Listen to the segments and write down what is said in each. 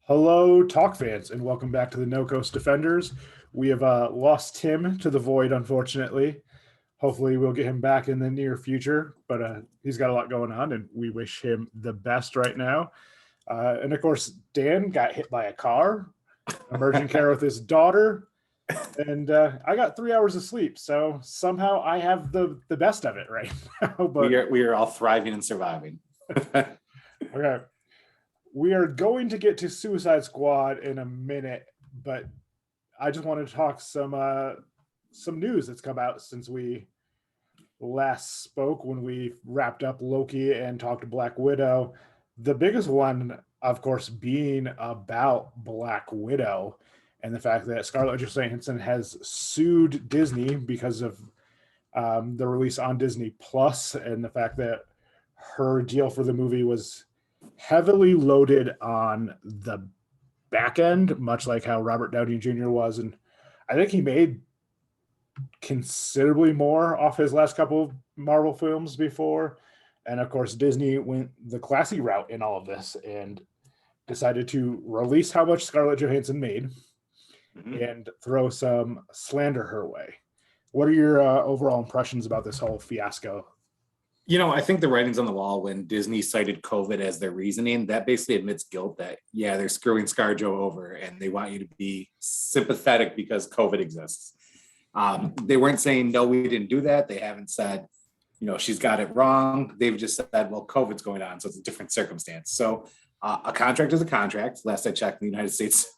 Hello, Talk fans, and welcome back to the No Coast Defenders. We have lost Tim to the void, unfortunately. Hopefully, we'll get him back in the near future, but he's got a lot going on, and we wish him the best right now. And of course, Dan got hit by a car, emergent care with his daughter, and I got 3 hours of sleep. So somehow I have the best of it right now. But we are all thriving and surviving. okay. We are going to get to Suicide Squad in a minute, but I just wanted to talk some news that's come out since we last spoke when we wrapped up Loki and talked Black Widow. The biggest one, of course, being about Black Widow and the fact that Scarlett Johansson has sued Disney because of the release on Disney Plus and the fact that her deal for the movie was heavily loaded on the back end, much like how Robert Downey Jr. was. And I think he made considerably more off his last couple of Marvel films before. And of course, Disney went the classy route in all of this and decided to release how much Scarlett Johansson made and throw some slander her way. What are your overall impressions about this whole fiasco? I think the writing's on the wall when Disney cited COVID as their reasoning. That basically admits guilt that, yeah, they're screwing ScarJo over and they want you to be sympathetic because COVID exists. They weren't saying, no, we didn't do that. They haven't said, she's got it wrong. They've just said, well, COVID's going on, so it's a different circumstance. So a contract is a contract, last I checked in the United States.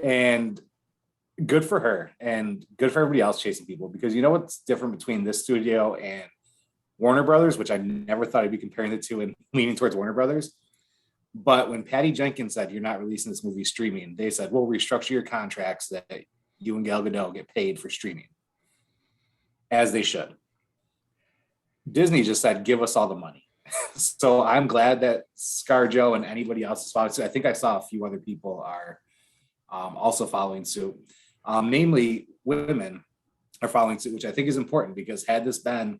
And good for her and good for everybody else chasing people, because you know what's different between this studio and Warner Brothers, which I never thought I'd be comparing the two and leaning towards Warner Brothers. But when Patty Jenkins said, you're not releasing this movie streaming, they said, we'll restructure your contracts that you and Gal Gadot get paid for streaming, as they should. Disney just said, give us all the money. So I'm glad that ScarJo and anybody else is following suit. I think I saw a few other people are also following suit. Namely, women are following suit, which I think is important, because had this been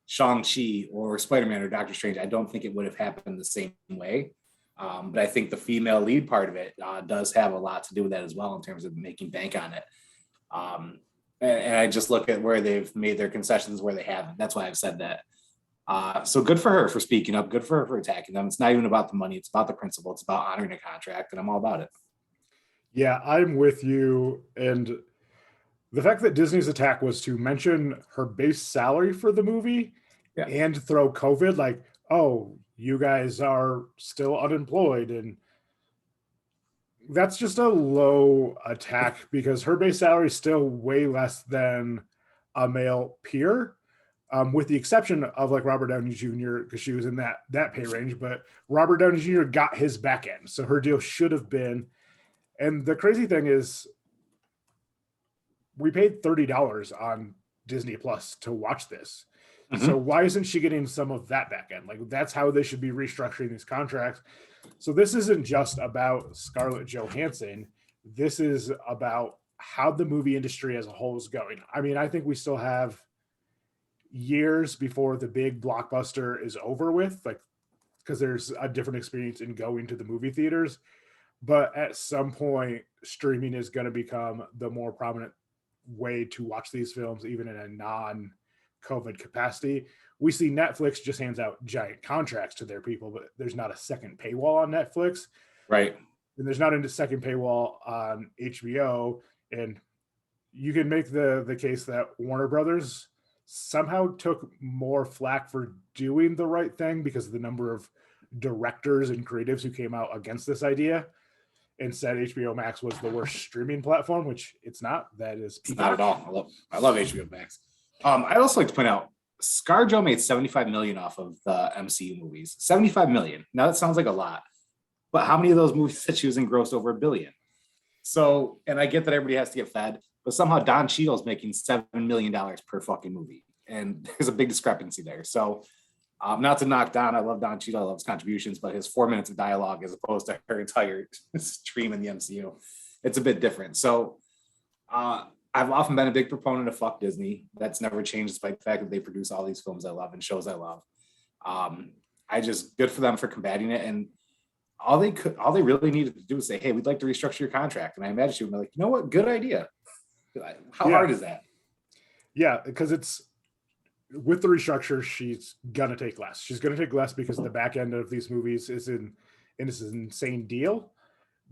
Shang-Chi or Spider-Man or Doctor Strange, I don't think it would have happened the same way. But I think the female lead part of it does have a lot to do with that as well, in terms of making bank on it. And I just look at where they've made their concessions, where they haven't. That's why I've said that. So good for her for speaking up. Good for her for attacking them. It's not even about the money. It's about the principle. It's about honoring a contract, and I'm all about it. Yeah, I'm with you. And the fact that Disney's attack was to mention her base salary for the movie and throw COVID, like, oh, you guys are still unemployed. And that's just a low attack, because her base salary is still way less than a male peer, with the exception of like Robert Downey Jr., because she was in that pay range. But Robert Downey Jr. got his back end. So her deal should have been. And the crazy thing is, we paid $30 on Disney Plus to watch this. Mm-hmm. So why isn't she getting some of that back end? Like, that's how they should be restructuring these contracts. So this isn't just about Scarlett Johansson. This is about how the movie industry as a whole is going. I mean, I think we still have years before the big blockbuster is over with, like, because there's a different experience in going to the movie theaters. But at some point, streaming is going to become the more prominent way to watch these films, even in a non-COVID capacity. We see Netflix just hands out giant contracts to their people, but there's not a second paywall on Netflix. Right. And there's not a second paywall on HBO. And you can make the case that Warner Brothers somehow took more flack for doing the right thing because of the number of directors and creatives who came out against this idea and said HBO Max was the worst streaming platform, which it's not. That is Peacock. Not at all. I love HBO Max. I'd also like to point out, ScarJo made $75 million off of the MCU movies. $75 million. Now that sounds like a lot, but how many of those movies that she was in grossed over $1 billion? So, and I get that everybody has to get fed, but somehow Don Cheadle's making $7 million per fucking movie, and there's a big discrepancy there. So, not to knock Don, I love Don Cheadle, I love his contributions, but his 4 minutes of dialogue as opposed to her entire stream in the MCU, it's a bit different. So I've often been a big proponent of fuck Disney. That's never changed, despite the fact that they produce all these films I love and shows I love. I just, good for them for combating it. And all they really needed to do was say, hey, we'd like to restructure your contract. And I imagine she would be like, you know what, good idea. How hard is that? Yeah, because it's with the restructure, she's gonna take less. She's gonna take less because the back end of these movies is in this insane deal.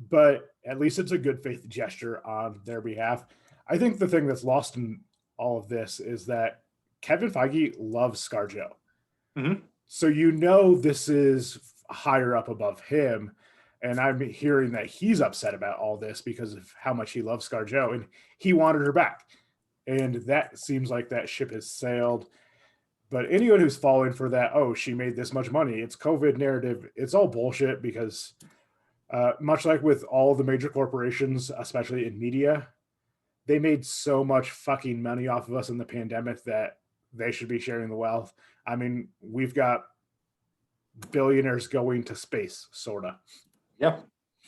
But at least it's a good faith gesture on their behalf. I think the thing that's lost in all of this is that Kevin Feige loves ScarJo. Mm-hmm. So you know this is higher up above him. And I'm hearing that he's upset about all this because of how much he loves ScarJo and he wanted her back. And that seems like that ship has sailed. But anyone who's falling for that, oh, she made this much money, it's COVID narrative, it's all bullshit because much like with all the major corporations, especially in media, they made so much fucking money off of us in the pandemic that they should be sharing the wealth. I mean, we've got billionaires going to space, sort of. Yep.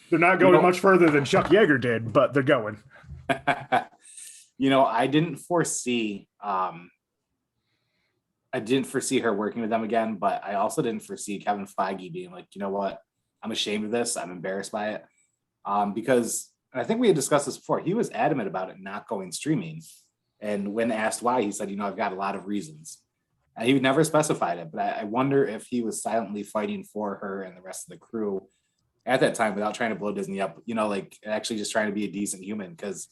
They're not going much further than Chuck Yeager did, but they're going. I didn't foresee her working with them again, but I also didn't foresee Kevin Feige being like, you know what, I'm ashamed of this. I'm embarrassed by it. Because I think we had discussed this before. He was adamant about it not going streaming. And when asked why, he said, I've got a lot of reasons. And he never specified it, but I wonder if he was silently fighting for her and the rest of the crew at that time without trying to blow Disney up, actually just trying to be a decent human. Because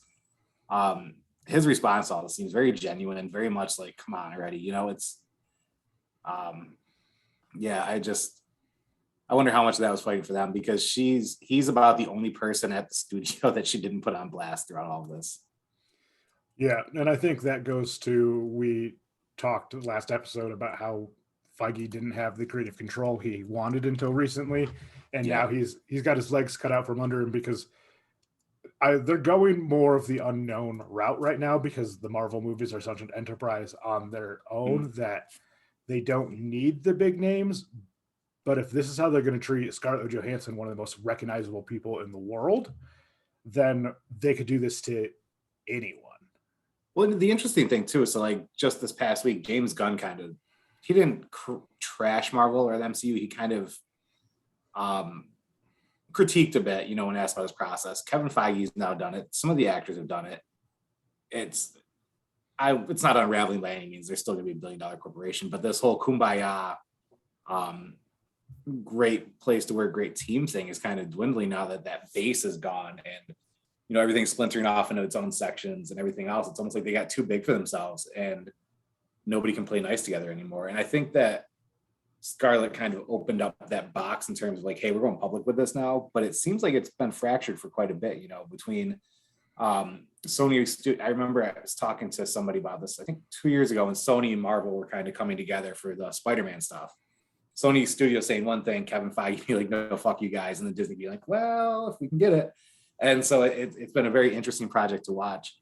his response to all this seems very genuine and very much like, come on already. It's, I wonder how much of that was fighting for them because he's about the only person at the studio that she didn't put on blast throughout all of this. Yeah, and I think that goes to, we talked last episode about how Feige didn't have the creative control he wanted until recently, and now he's got his legs cut out from under him because they're going more of the unknown route right now because the Marvel movies are such an enterprise on their own that they don't need the big names. But if this is how they're going to treat Scarlett Johansson, one of the most recognizable people in the world, then they could do this to anyone. Well, the interesting thing too is, so like just this past week, James Gunn he didn't trash Marvel or the MCU. He kind of critiqued a bit, when asked about his process. Kevin Feige's now done it. Some of the actors have done it. It's not unraveling by any means. They're still going to be $1 billion corporation, but this whole kumbaya, great place to work, great team thing is kind of dwindling now that base is gone and everything's splintering off into its own sections and everything else. It's almost like they got too big for themselves and nobody can play nice together anymore. And I think that Scarlett kind of opened up that box in terms of like, hey, we're going public with this now, but it seems like it's been fractured for quite a bit, between Sony. I remember I was talking to somebody about this, I think 2 years ago, when Sony and Marvel were kind of coming together for the Spider-Man stuff. Sony studio saying one thing, Kevin Feige be like, no, fuck you guys. And then Disney be like, well, if we can get it. And so it's been a very interesting project to watch,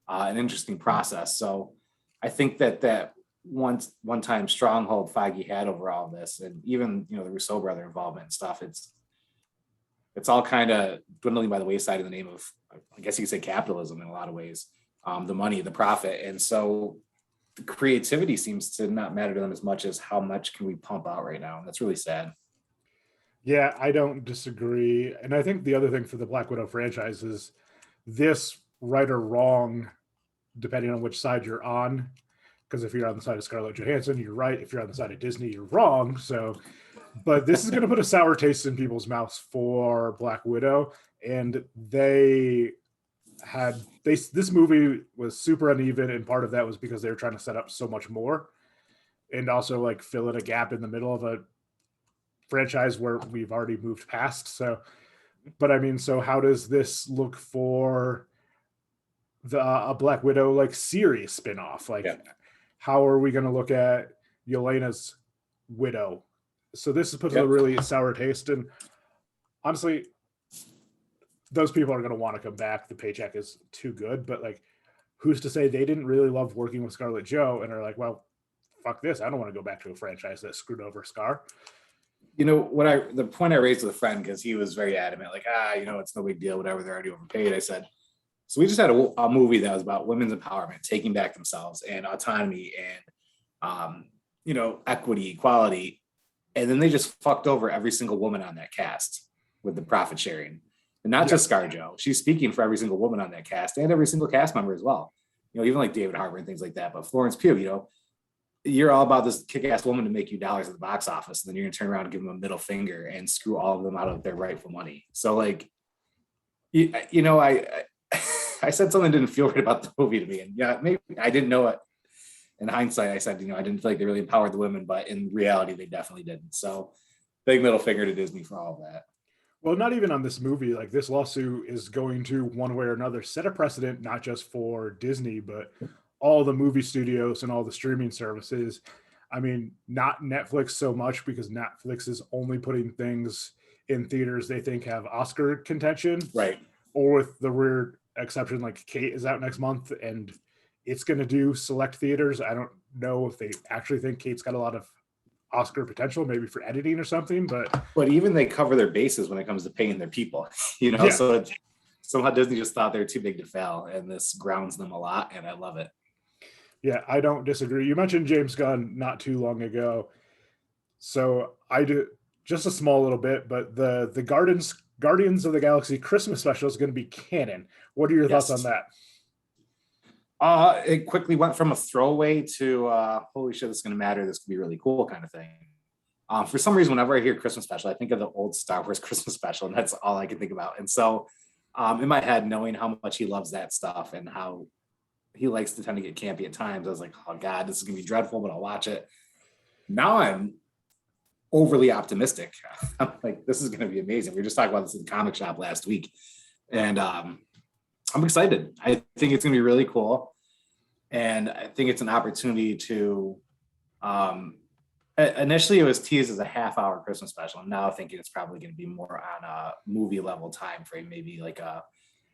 an interesting process. So I think that one-time stronghold Feige had over all of this, and even, the Rousseau brother involvement and stuff, it's all kind of dwindling by the wayside in the name of, I guess you could say, capitalism in a lot of ways, the money, the profit. And so the creativity seems to not matter to them as much as how much can we pump out right now. And that's really sad. Yeah, I don't disagree. And I think the other thing for the Black Widow franchise is this, right or wrong, depending on which side you're on. Because if you're on the side of Scarlett Johansson, you're right. If you're on the side of Disney, you're wrong. So, but this is going to put a sour taste in people's mouths for Black Widow. And this movie was super uneven. And part of that was because they were trying to set up so much more and also like fill in a gap in the middle of a franchise where we've already moved past. So, but I mean, so how does this look for a Black Widow like series spinoff? Like, how are we going to look at Yelena's widow? So this puts a really sour taste. And honestly, those people are going to want to come back. The paycheck is too good, but like, who's to say they didn't really love working with Scarlett Jo and are like, well, fuck this. I don't want to go back to a franchise that screwed over Scar. The point I raised with a friend, because he was very adamant, like, it's no big deal, whatever, they're already overpaid. I said, so we just had a movie that was about women's empowerment, taking back themselves and autonomy and, equity, equality. And then they just fucked over every single woman on that cast with the profit sharing. And not just ScarJo. She's speaking for every single woman on that cast and every single cast member as well. Even like David Harbour and things like that. But Florence Pugh, you're all about this kick-ass woman to make you dollars at the box office. And then you're going to turn around and give them a middle finger and screw all of them out of their rightful money. So like, I said something didn't feel right about the movie to me. And yeah, maybe I didn't know it. In hindsight, I said, I didn't feel like they really empowered the women, but in reality, they definitely didn't. So big middle finger to Disney for all of that. Well, not even on this movie. Like, this lawsuit is going to, one way or another, set a precedent, not just for Disney, but all the movie studios and all the streaming services. I mean, not Netflix so much, because Netflix is only putting things in theaters they think have Oscar contention. Right. Or with the weird exception, like Kate is out next month and it's going to do select theaters. I don't know if they actually think Kate's got a lot of Oscar potential, maybe for editing or something, but even they cover their bases when it comes to paying their people, so somehow Disney just thought they're too big to fail, and this grounds them a lot, and I love it. Yeah, I don't disagree. You mentioned James Gunn not too long ago, so I do just a small little bit, but the Guardians of the Galaxy Christmas special is going to be canon. What are your thoughts on that? It quickly went from a throwaway to holy shit, this is going to matter. This could be really cool kind of thing. For some reason, whenever I hear Christmas special, I think of the old Star Wars Christmas special, and that's all I can think about. And so in my head, knowing how much he loves that stuff and how he likes to tend to get campy at times, I was like, oh God, this is going to be dreadful, but I'll watch it. Now I'm overly optimistic. I'm like, this is going to be amazing. We were just talking about this in the comic shop last week. And I'm excited. I think it's going to be really cool. And I think it's an opportunity to, initially it was teased as a half-hour Christmas special. I'm now thinking it's probably going to be more on a movie level time frame, maybe like a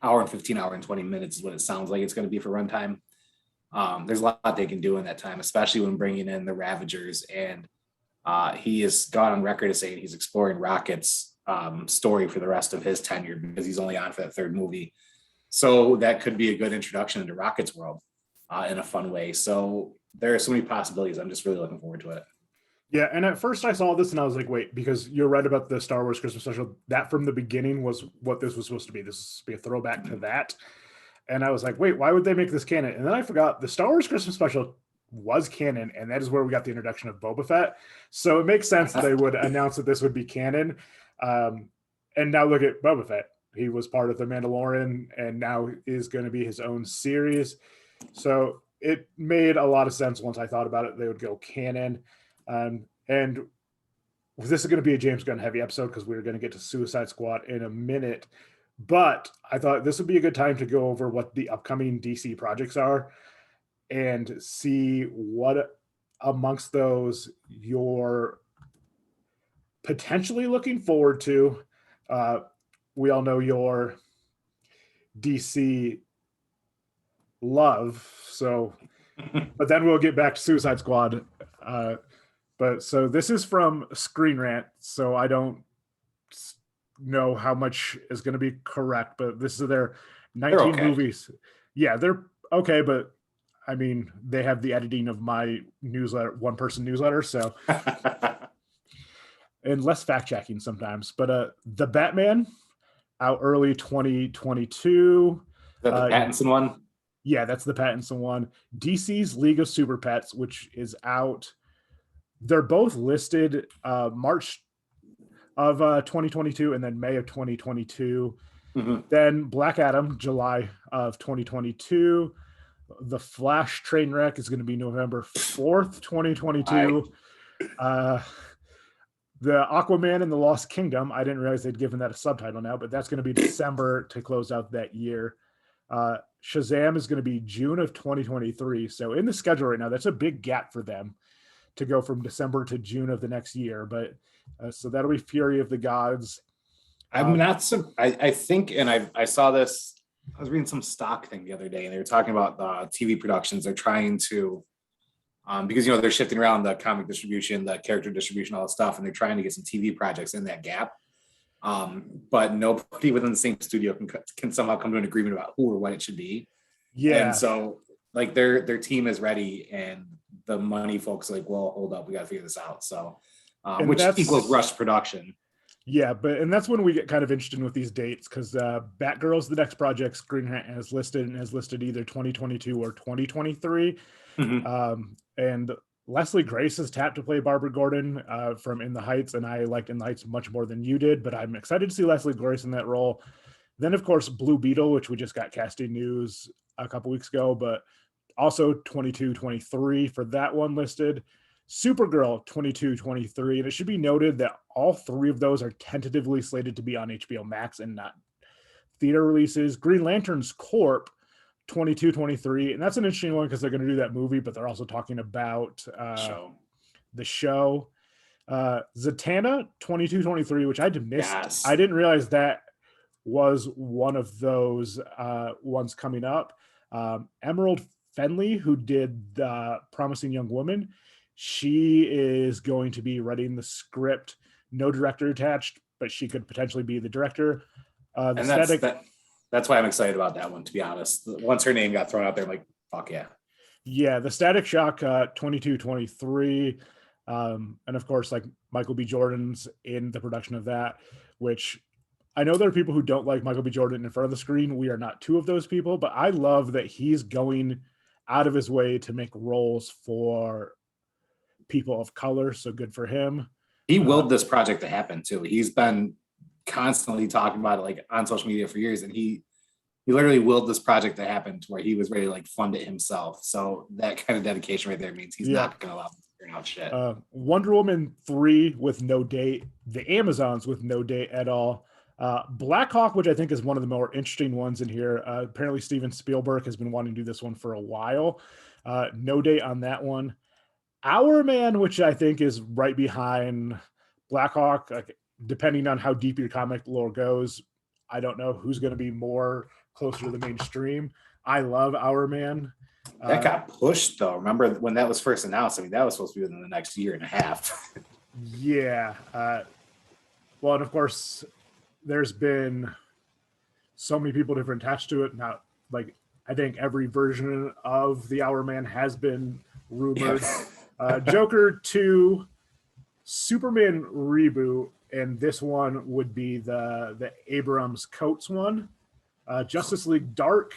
hour and 15, hour and 20 minutes is what it sounds like it's going to be for runtime. There's a lot they can do in that time, especially when bringing in the Ravagers. And he has gone on record as saying he's exploring Rocket's story for the rest of his tenure, because he's only on for that third movie. So that could be a good introduction into Rocket's world in a fun way. So there are so many possibilities. I'm just really looking forward to it. Yeah, and at first I saw this and I was like, wait, because you're right about the Star Wars Christmas special. That from the beginning was what this was supposed to be. This was supposed to be a throwback to that. And I was like, wait, why would they make this canon? And then I forgot the Star Wars Christmas special was canon, and that is where we got the introduction of Boba Fett. So it makes sense that they would announce that this would be canon. And now look at Boba Fett. He was part of The Mandalorian and now is going to be his own series. So it made a lot of sense once I thought about it. They would go canon. And this is going to be a James Gunn heavy episode because we're going to get to Suicide Squad in a minute. But I thought this would be a good time to go over what the upcoming DC projects are and see what amongst those you're potentially looking forward to. We all know your DC love, so but then we'll get back to Suicide Squad. But so this is from Screen Rant, so I don't know how much is going to be correct, but this is their 19 movies. Yeah, they're okay, but I mean, they have the editing of my newsletter, one person newsletter, so and less fact checking sometimes. But the Batman out early 2022. Is that the Pattinson one? Yeah, that's the Pattinson one. DC's League of Super Pets, which is out. They're both listed March of 2022 and then May of 2022. Mm-hmm. Then Black Adam, July of 2022. The Flash Trainwreck is going to be November 4th, 2022. The Aquaman and the Lost Kingdom, I didn't realize they'd given that a subtitle now, but that's going to be December to close out that year. Shazam is going to be June of 2023. So in the schedule right now, that's a big gap for them to go from December to June of the next year. But so that'll be Fury of the Gods. I'm not I think, and I saw this, I was reading some stock thing the other day, and they were talking about the TV productions. They're trying to, because, they're shifting around the comic distribution, the character distribution, all that stuff, and they're trying to get some TV projects in that gap. But nobody within the same studio can somehow come to an agreement about who or what it should be. Yeah. And so like their team is ready, and the money folks are like, well, hold up, we got to figure this out. So, which equals rush production. Yeah, and that's when we get kind of interested with these dates because Batgirl's the next project Screen Rant has listed and has listed either 2022 or 2023. And Leslie Grace is tapped to play Barbara Gordon from In the Heights, and I liked In the Heights much more than you did, but I'm excited to see Leslie Grace in that role. Then, of course, Blue Beetle, which we just got casting news a couple weeks ago, but also 22-23 for that one listed. Supergirl 22-23, and it should be noted that all three of those are tentatively slated to be on HBO Max and not theater releases. Green Lantern's Corp 22-23, and that's an interesting one because they're going to do that movie, but they're also talking about the show. Zatanna 22-23, which I missed. Yes. I didn't realize that was one of those ones coming up. Emerald Fenley, who did Promising Young Woman, she is going to be writing the script. No director attached, but she could potentially be the director. That's why I'm excited about that one, to be honest. Once her name got thrown out there, I'm like, fuck yeah. Yeah, the Static Shock 22-23. And of course, like Michael B. Jordan's in the production of that, which I know there are people who don't like Michael B. Jordan in front of the screen. We are not two of those people, but I love that he's going out of his way to make roles for people of color. So good for him. He willed this project to happen too. He's been constantly talking about it like on social media for years, and he literally willed this project to happen to where he was ready to like fund it himself. So that kind of dedication right there means he's not going to allow them to turn out shit. Wonder Woman 3 with no date, The Amazons with no date at all. Black Hawk, which I think is one of the more interesting ones in here. Apparently Steven Spielberg has been wanting to do this one for a while. No date on that one. Our Man, which I think is right behind Black Hawk, like, depending on how deep your comic lore goes, I don't know who's going to be more closer to the mainstream. I love Our Man. That got pushed though. Remember when that was first announced? I mean, that was supposed to be within the next year and a half. Yeah. Well, and of course, there's been so many people different attached to it. Now, like, I think every version of the Our Man has been rumored. Joker 2, Superman reboot, and this one would be the Abrams Coates one. Justice League Dark,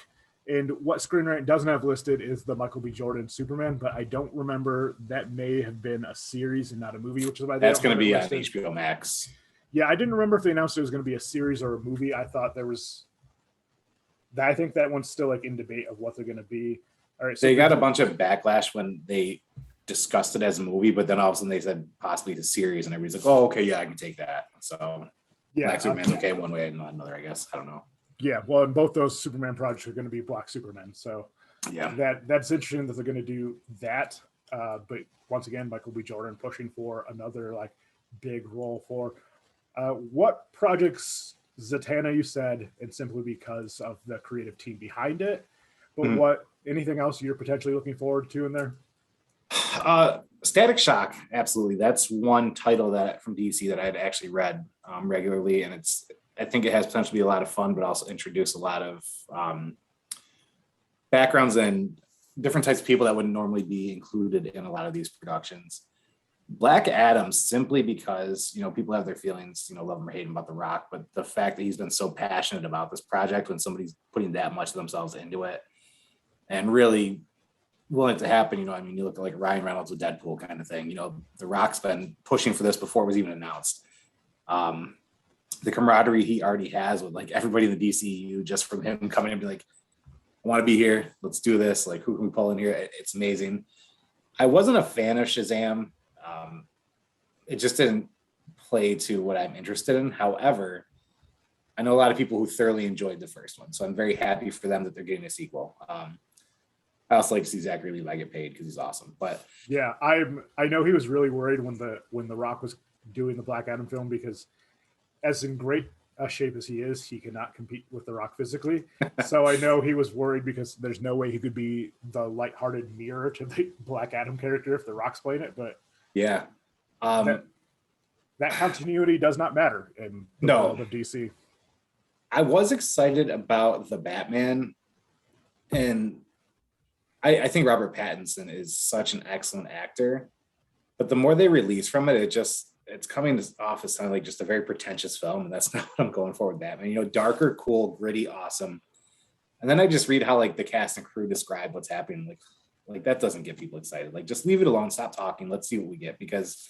and what Screen Rant doesn't have listed is the Michael B. Jordan Superman, but I don't remember. That may have been a series and not a movie, which is why that's going to be on HBO Max. Yeah, I didn't remember if they announced it was going to be a series or a movie. I thought there was. I think that one's still like in debate of what they're going to be. All right, so they got a bunch of backlash when they discussed it as a movie, but then all of a sudden they said possibly the series, and everybody's like, "Oh, okay, yeah, I can take that." So yeah, Black Superman's okay one way and not another, I guess. I don't know. Yeah, well, and both those Superman projects are going to be Black Superman, so yeah, that's interesting that they're going to do that. But once again, Michael B. Jordan pushing for another like big role for what projects Zatanna you said, and simply because of the creative team behind it. But what anything else you're potentially looking forward to in there? Static Shock, absolutely. That's one title that from DC that I'd actually read regularly, and I think it has potential to be a lot of fun, but also introduce a lot of backgrounds and different types of people that wouldn't normally be included in a lot of these productions. Black Adam, simply because, you know, people have their feelings, you know, love him or hate him about The Rock, but the fact that he's been so passionate about this project when somebody's putting that much of themselves into it and really willing to happen, you know, I mean, you look at like Ryan Reynolds with Deadpool kind of thing, you know, The Rock's been pushing for this before it was even announced. The camaraderie he already has with like everybody in the DCU, just from him coming in and be like, I want to be here, let's do this, like who can we pull in here? It's amazing. I wasn't a fan of Shazam. It just didn't play to what I'm interested in. However, I know a lot of people who thoroughly enjoyed the first one, so I'm very happy for them that they're getting a sequel. I also like to see Zachary Levi get paid because he's awesome. But yeah, I know he was really worried when the Rock was doing the Black Adam film, because as in great shape as he is, he cannot compete with the Rock physically. So I know he was worried because there's no way he could be the lighthearted mirror to the Black Adam character if the Rock's playing it. But yeah, that continuity does not matter in the world of DC. I was excited about the Batman, and I think Robert Pattinson is such an excellent actor. But the more they release from it, it's coming off as sounding like just a very pretentious film, and that's not what I'm going for with Batman. You know, darker, cool, gritty, awesome. And then I just read how like the cast and crew describe what's happening. Like that doesn't get people excited. Like just leave it alone, stop talking. Let's see what we get. Because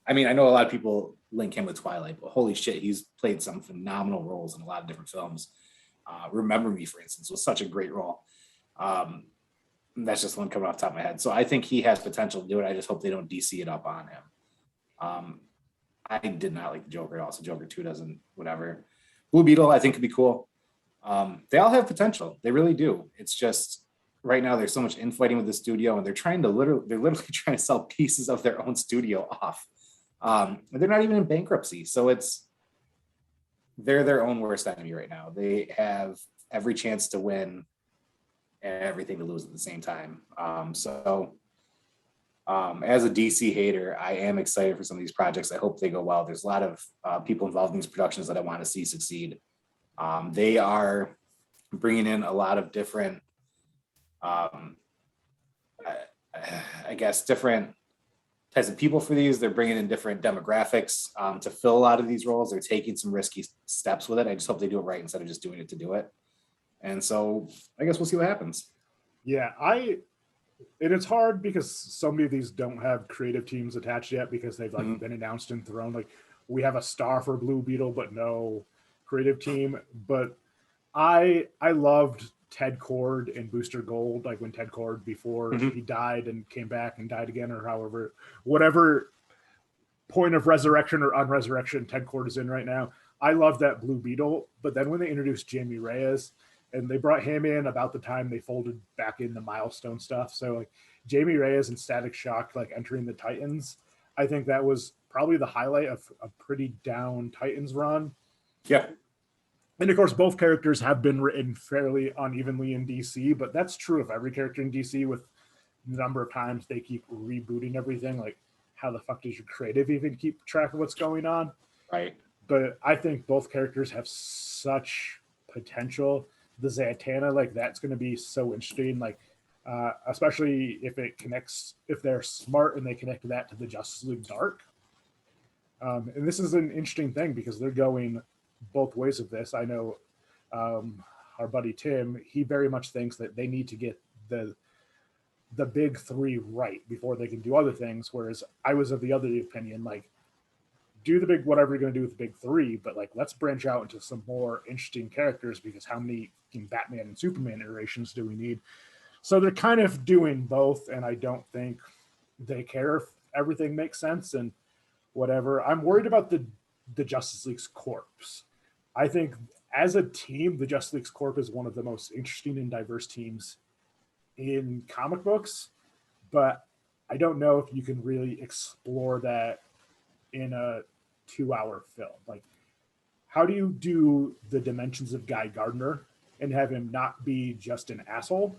I mean, I know a lot of people link him with Twilight, but holy shit, he's played some phenomenal roles in a lot of different films. Remember Me, for instance, was such a great role. That's just one coming off the top of my head. So I think he has potential to do it. I just hope they don't DC it up on him. I did not like the Joker at all. So Joker 2 doesn't, whatever. Blue Beetle, I think could be cool. They all have potential. They really do. It's just right now there's so much infighting with the studio, and they're literally trying to sell pieces of their own studio off. They're not even in bankruptcy. So they're their own worst enemy right now. They have every chance to win and everything to lose at the same time. As a DC hater, I am excited for some of these projects. I hope they go well. There's a lot of people involved in these productions that I want to see succeed. They are bringing in a lot of different, I guess, different types of people for these. They're bringing in different demographics to fill a lot of these roles. They're taking some risky steps with it. I just hope they do it right instead of just doing it to do it. And so I guess we'll see what happens. Yeah, and it's hard because so many of these don't have creative teams attached yet because they've like been announced and thrown. Like we have a star for Blue Beetle, but no creative team. But I loved Ted Kord and Booster Gold, like when Ted Kord before he died and came back and died again, or however, whatever point of resurrection or unresurrection Ted Kord is in right now. I love that Blue Beetle. But then when they introduced Jamie Reyes, and they brought him in about the time they folded back in the Milestone stuff. So like Jamie Reyes and Static Shock, like entering the Titans, I think that was probably the highlight of a pretty down Titans run. Yeah. And of course, both characters have been written fairly unevenly in DC, but that's true of every character in DC with the number of times they keep rebooting everything. Like how the fuck does your creative even keep track of what's going on? Right. But I think both characters have such potential. The Zatanna, like that's going to be so interesting, like especially if they're smart and they connect that to the Justice League Dark. And this is an interesting thing because they're going both ways of this. I know our buddy Tim, he very much thinks that they need to get the big three right before they can do other things, whereas I was of the other opinion, like do the big whatever you're going to do with the big three, but like let's branch out into some more interesting characters because how many Batman and Superman iterations do we need? So they're kind of doing both, and I don't think they care if everything makes sense and whatever. I'm worried about the Justice League's Corps. I think as a team, the Justice League's Corps is one of the most interesting and diverse teams in comic books, but I don't know if you can really explore that in a 2-hour film. Like, how do you do the dimensions of Guy Gardner and have him not be just an asshole?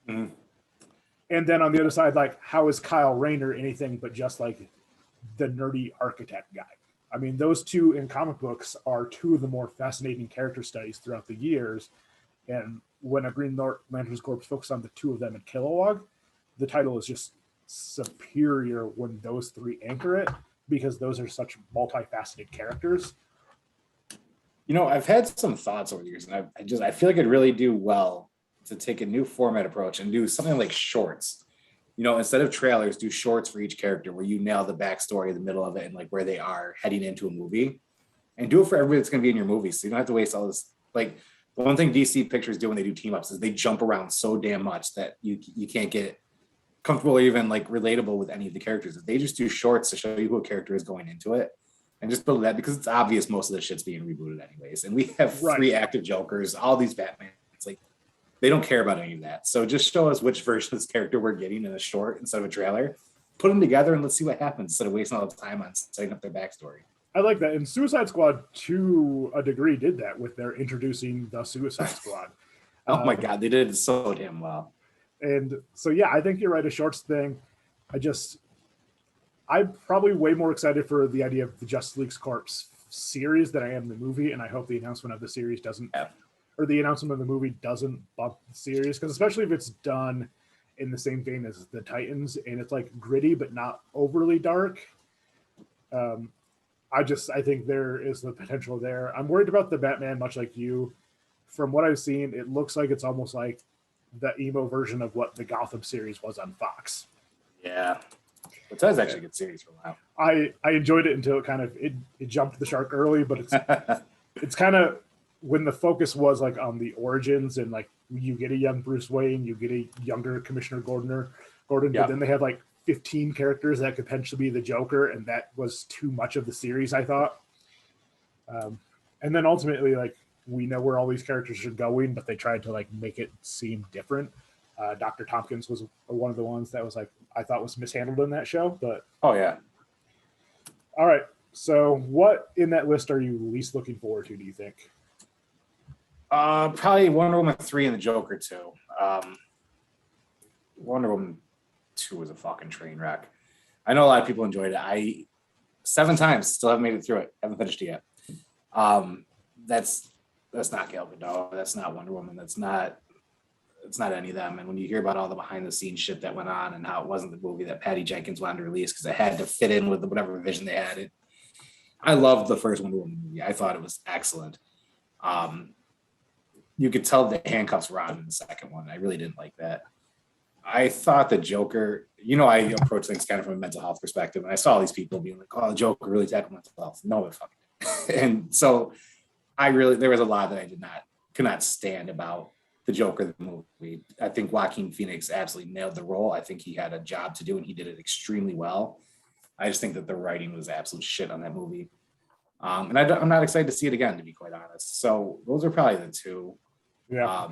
And then on the other side, like, how is Kyle Rayner anything but just like the nerdy architect guy? I mean, those two in comic books are two of the more fascinating character studies throughout the years. And when a Green Lantern's Corps focused on the two of them in Kilowog, the title is just superior when those three anchor it, because those are such multifaceted characters. You know, I've had some thoughts over the years, and I feel like I'd really do well to take a new format approach and do something like shorts. You know, instead of trailers, do shorts for each character where you nail the backstory, the middle of it, and like where they are heading into a movie, and do it for everybody that's going to be in your movie. So you don't have to waste all this. Like the one thing DC Pictures do when they do team ups is they jump around so damn much that you can't get comfortable or even like relatable with any of the characters. They just do shorts to show you who a character is going into it and just build that, because it's obvious most of the shit's being rebooted anyways. And we have 3 active Jokers, all these Batman. It's like, they don't care about any of that. So just show us which version of this character we're getting in a short instead of a trailer. Put them together and let's see what happens instead of wasting all the time on setting up their backstory. I like that. And Suicide Squad, to a degree, did that with their introducing the Suicide Squad. Oh my God, they did it so damn well. And so, yeah, I think you're right. A shorts thing. I'm probably way more excited for the idea of the Justice League's Corps series than I am the movie. And I hope the announcement of the series doesn't, or the announcement of the movie doesn't bump the series. Because especially if it's done in the same vein as the Titans and it's like gritty, but not overly dark. I think there is the potential there. I'm worried about the Batman, much like you. From what I've seen, it looks like it's almost like the emo version of what the Gotham series was on Fox. Yeah, which was actually a good series for a while. I enjoyed it until it jumped the shark early, but it's kind of when the focus was like on the origins and like you get a young Bruce Wayne, you get a younger Commissioner Gordon, Yep. but then they have like 15 characters that could potentially be the Joker, and that was too much of the series, I thought. And then ultimately, like we know where all these characters are going, but they tried to like make it seem different. Dr. Tompkins was one of the ones that was like I thought was mishandled in that show, but Oh yeah. all right. So, what in that list are you least looking forward to? Do you think? Probably Wonder Woman 3 and the Joker 2. Wonder Woman 2 was a fucking train wreck. I know a lot of people enjoyed it. I 7 times still haven't made it through it. Haven't finished it yet. That's not Gal Gadot. That's not Wonder Woman. It's not any of them. And when you hear about all the behind the scenes shit that went on and how it wasn't the movie that Patty Jenkins wanted to release because it had to fit in with whatever vision they had, I loved the first Wonder Woman movie. I thought it was excellent. You could tell the handcuffs were on in the second one. I really didn't like that. I thought the Joker, I approach things kind of from a mental health perspective, and I saw all these people being like, "Oh, the Joker really tackled mental health." No, it fucking. And so, there was a lot that I could not stand about the Joker the movie. I think Joaquin Phoenix absolutely nailed the role. I think he had a job to do, and he did it extremely well. I just think that the writing was absolute shit on that movie. And I'm not excited to see it again, to be quite honest. So those are probably the two. Yeah.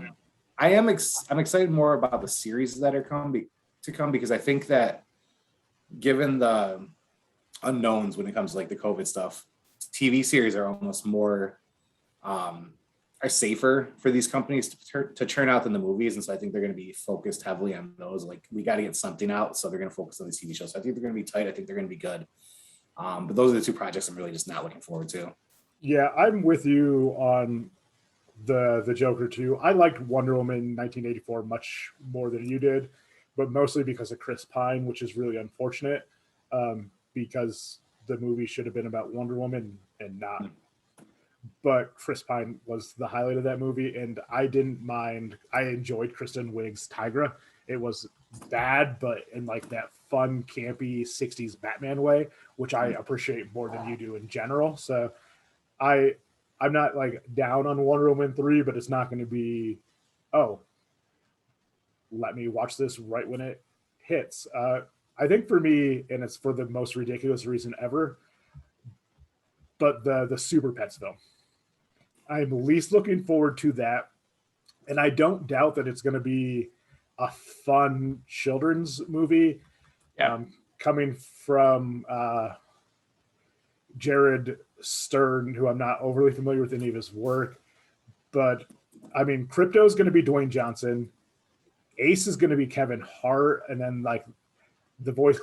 I'm excited more about the series that are to come because I think that given the unknowns when it comes to like the COVID stuff, TV series are almost more are safer for these companies to churn out than the movies, and so I think they're going to be focused heavily on those. Like we got to get something out, so they're going to focus on these TV shows. So I think they're going to be tight. I think they're going to be good. But those are the two projects I'm really just not looking forward to. Yeah, I'm with you on the Joker too. I liked Wonder Woman 1984 much more than you did, but mostly because of Chris Pine, which is really unfortunate because the movie should have been about Wonder Woman and not. But Chris Pine was the highlight of that movie, and I didn't mind. I enjoyed Kristen Wiig's Tigra. It was bad, but in like that fun, campy '60s Batman way, which I appreciate more than you do in general. So I'm not like down on Wonder Woman 3, but it's not going to be, oh, let me watch this right when it hits. I think for me, and it's for the most ridiculous reason ever, but the Super Pets film. I'm least looking forward to that. And I don't doubt that it's going to be a fun children's movie. Yeah. Coming from Jared Stern, who I'm not overly familiar with any of his work. But I mean, Crypto is going to be Dwayne Johnson. Ace is going to be Kevin Hart. And then like the voice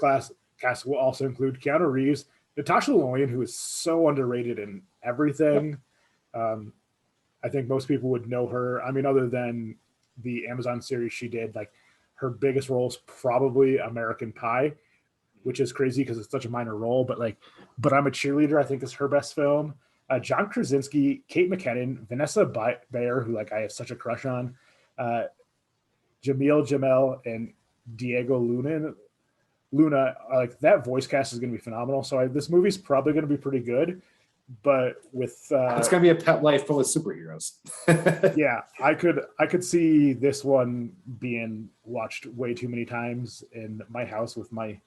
cast will also include Keanu Reeves, Natasha Lyonne, who is so underrated in everything. I think most people would know her. I mean, other than the Amazon series she did, like her biggest role is probably American Pie, which is crazy because it's such a minor role. But I'm a Cheerleader, I think is her best film. John Krasinski, Kate McKinnon, Vanessa Bayer, who like I have such a crush on, Jamil Jamel, and Diego Luna, like that voice cast is going to be phenomenal. So this movie's probably going to be pretty good. But with it's going to be a pet life full of superheroes. Yeah, I could see this one being watched way too many times in my house with my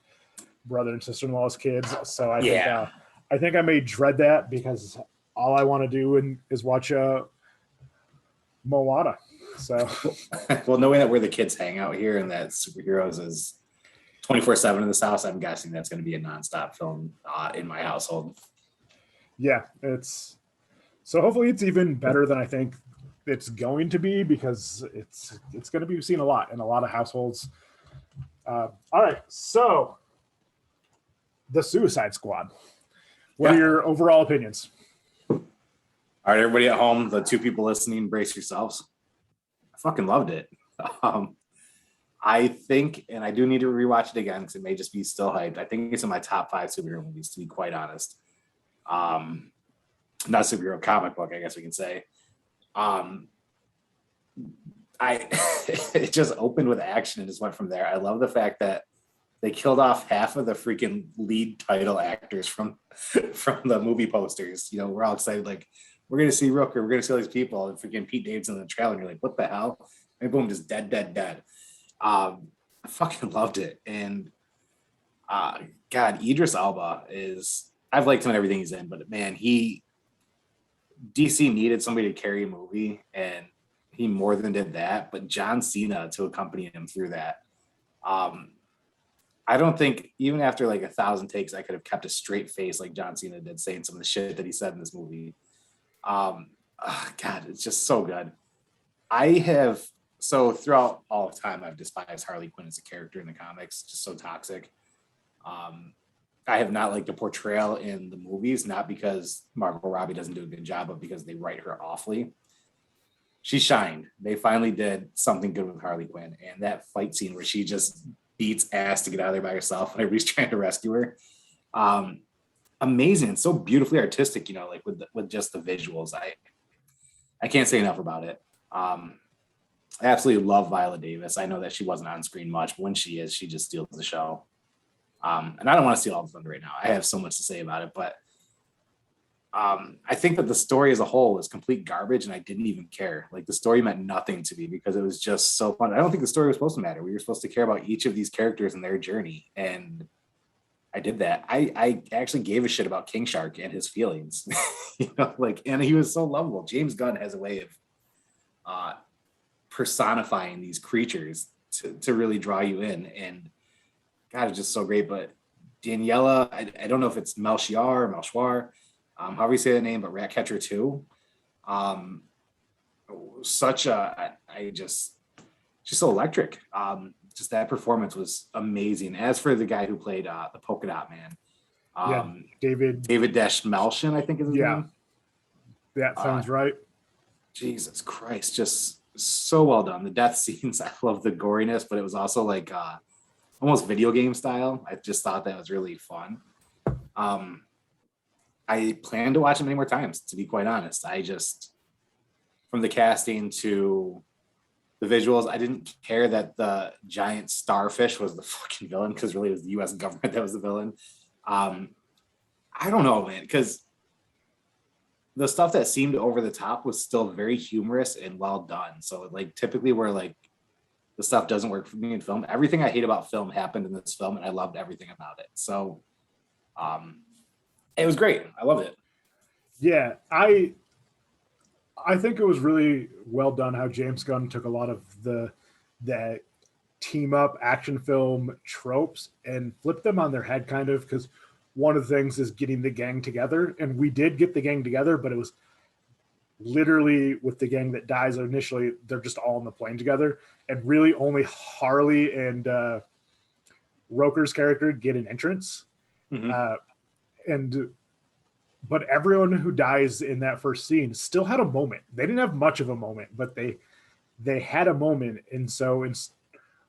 brother and sister-in-law's kids. So I think I may dread that because all I want to do is watch Moana. So well, knowing that where the kids hang out here and that superheroes is 24/7 in this house, I'm guessing that's going to be a nonstop film in my household. Yeah, so hopefully it's even better than I think it's going to be because it's going to be seen a lot in a lot of households. All right, so the Suicide Squad. What are your overall opinions? All right, everybody at home, the two people listening, brace yourselves. I fucking loved it. I think, and I do need to rewatch it again because it may just be still hyped. I think it's in my top 5 superhero movies, to be quite honest. Not superhero, comic book, I guess we can say. I it just opened with action and just went from there. I love the fact that they killed off half of the freaking lead title actors from the movie posters. You know, we're all excited, like, we're gonna see Rooker, we're gonna see all these people, and freaking Pete Davidson in the trailer, and you're like, what the hell? And boom, just dead. I fucking loved it. And God, Idris Elba is, I've liked him in everything he's in, but man, DC needed somebody to carry a movie, and he more than did that. But John Cena to accompany him through that. I don't think even after like 1,000 takes, I could have kept a straight face like John Cena did, saying some of the shit that he said in this movie. God, it's just so good. So throughout all the time, I've despised Harley Quinn as a character in the comics, just so toxic. I have not liked the portrayal in the movies, not because Margot Robbie doesn't do a good job, but because they write her awfully. She shined. They finally did something good with Harley Quinn, and that fight scene where she just beats ass to get out of there by herself and everybody's trying to rescue her. Amazing. So beautifully artistic, you know, like with just the visuals. I can't say enough about it. I absolutely love Viola Davis. I know that she wasn't on screen much, but when she is, she just steals the show. And I don't want to steal all the thunder right now. I have so much to say about it, but I think that the story as a whole is complete garbage, and I didn't even care. Like, the story meant nothing to me because it was just so fun. I don't think the story was supposed to matter. We were supposed to care about each of these characters and their journey, and I did that. I actually gave a shit about King Shark and his feelings, you know, like, and he was so lovable. James Gunn has a way of personifying these creatures to really draw you in, and God, it's just so great. But Daniela, I don't know if it's Melchior, however you say the name, but Ratcatcher 2. Just so electric. Just that performance was amazing. As for the guy who played the Polka Dot Man, David Dash Melchin, I think is his name. That sounds right. Jesus Christ, just so well done. The death scenes, I love the goriness, but it was also like almost video game style. I just thought that was really fun. I plan to watch it many more times, to be quite honest. From the casting to the visuals, I didn't care that the giant starfish was the fucking villain, because really it was the US government that was the villain. I don't know, man, because the stuff that seemed over the top was still very humorous and well done. So like typically where like the stuff doesn't work for me in film, everything I hate about film happened in this film, and I loved everything about it. So it was great. I loved it. Yeah, I think it was really well done how James Gunn took a lot of the team up action film tropes and flipped them on their head, kind of, because one of the things is getting the gang together, and we did get the gang together, but it was literally with the gang that dies initially, they're just all on the plane together, and really only Harley and Roker's character get an entrance. But everyone who dies in that first scene still had a moment. They didn't have much of a moment, but they had a moment. And so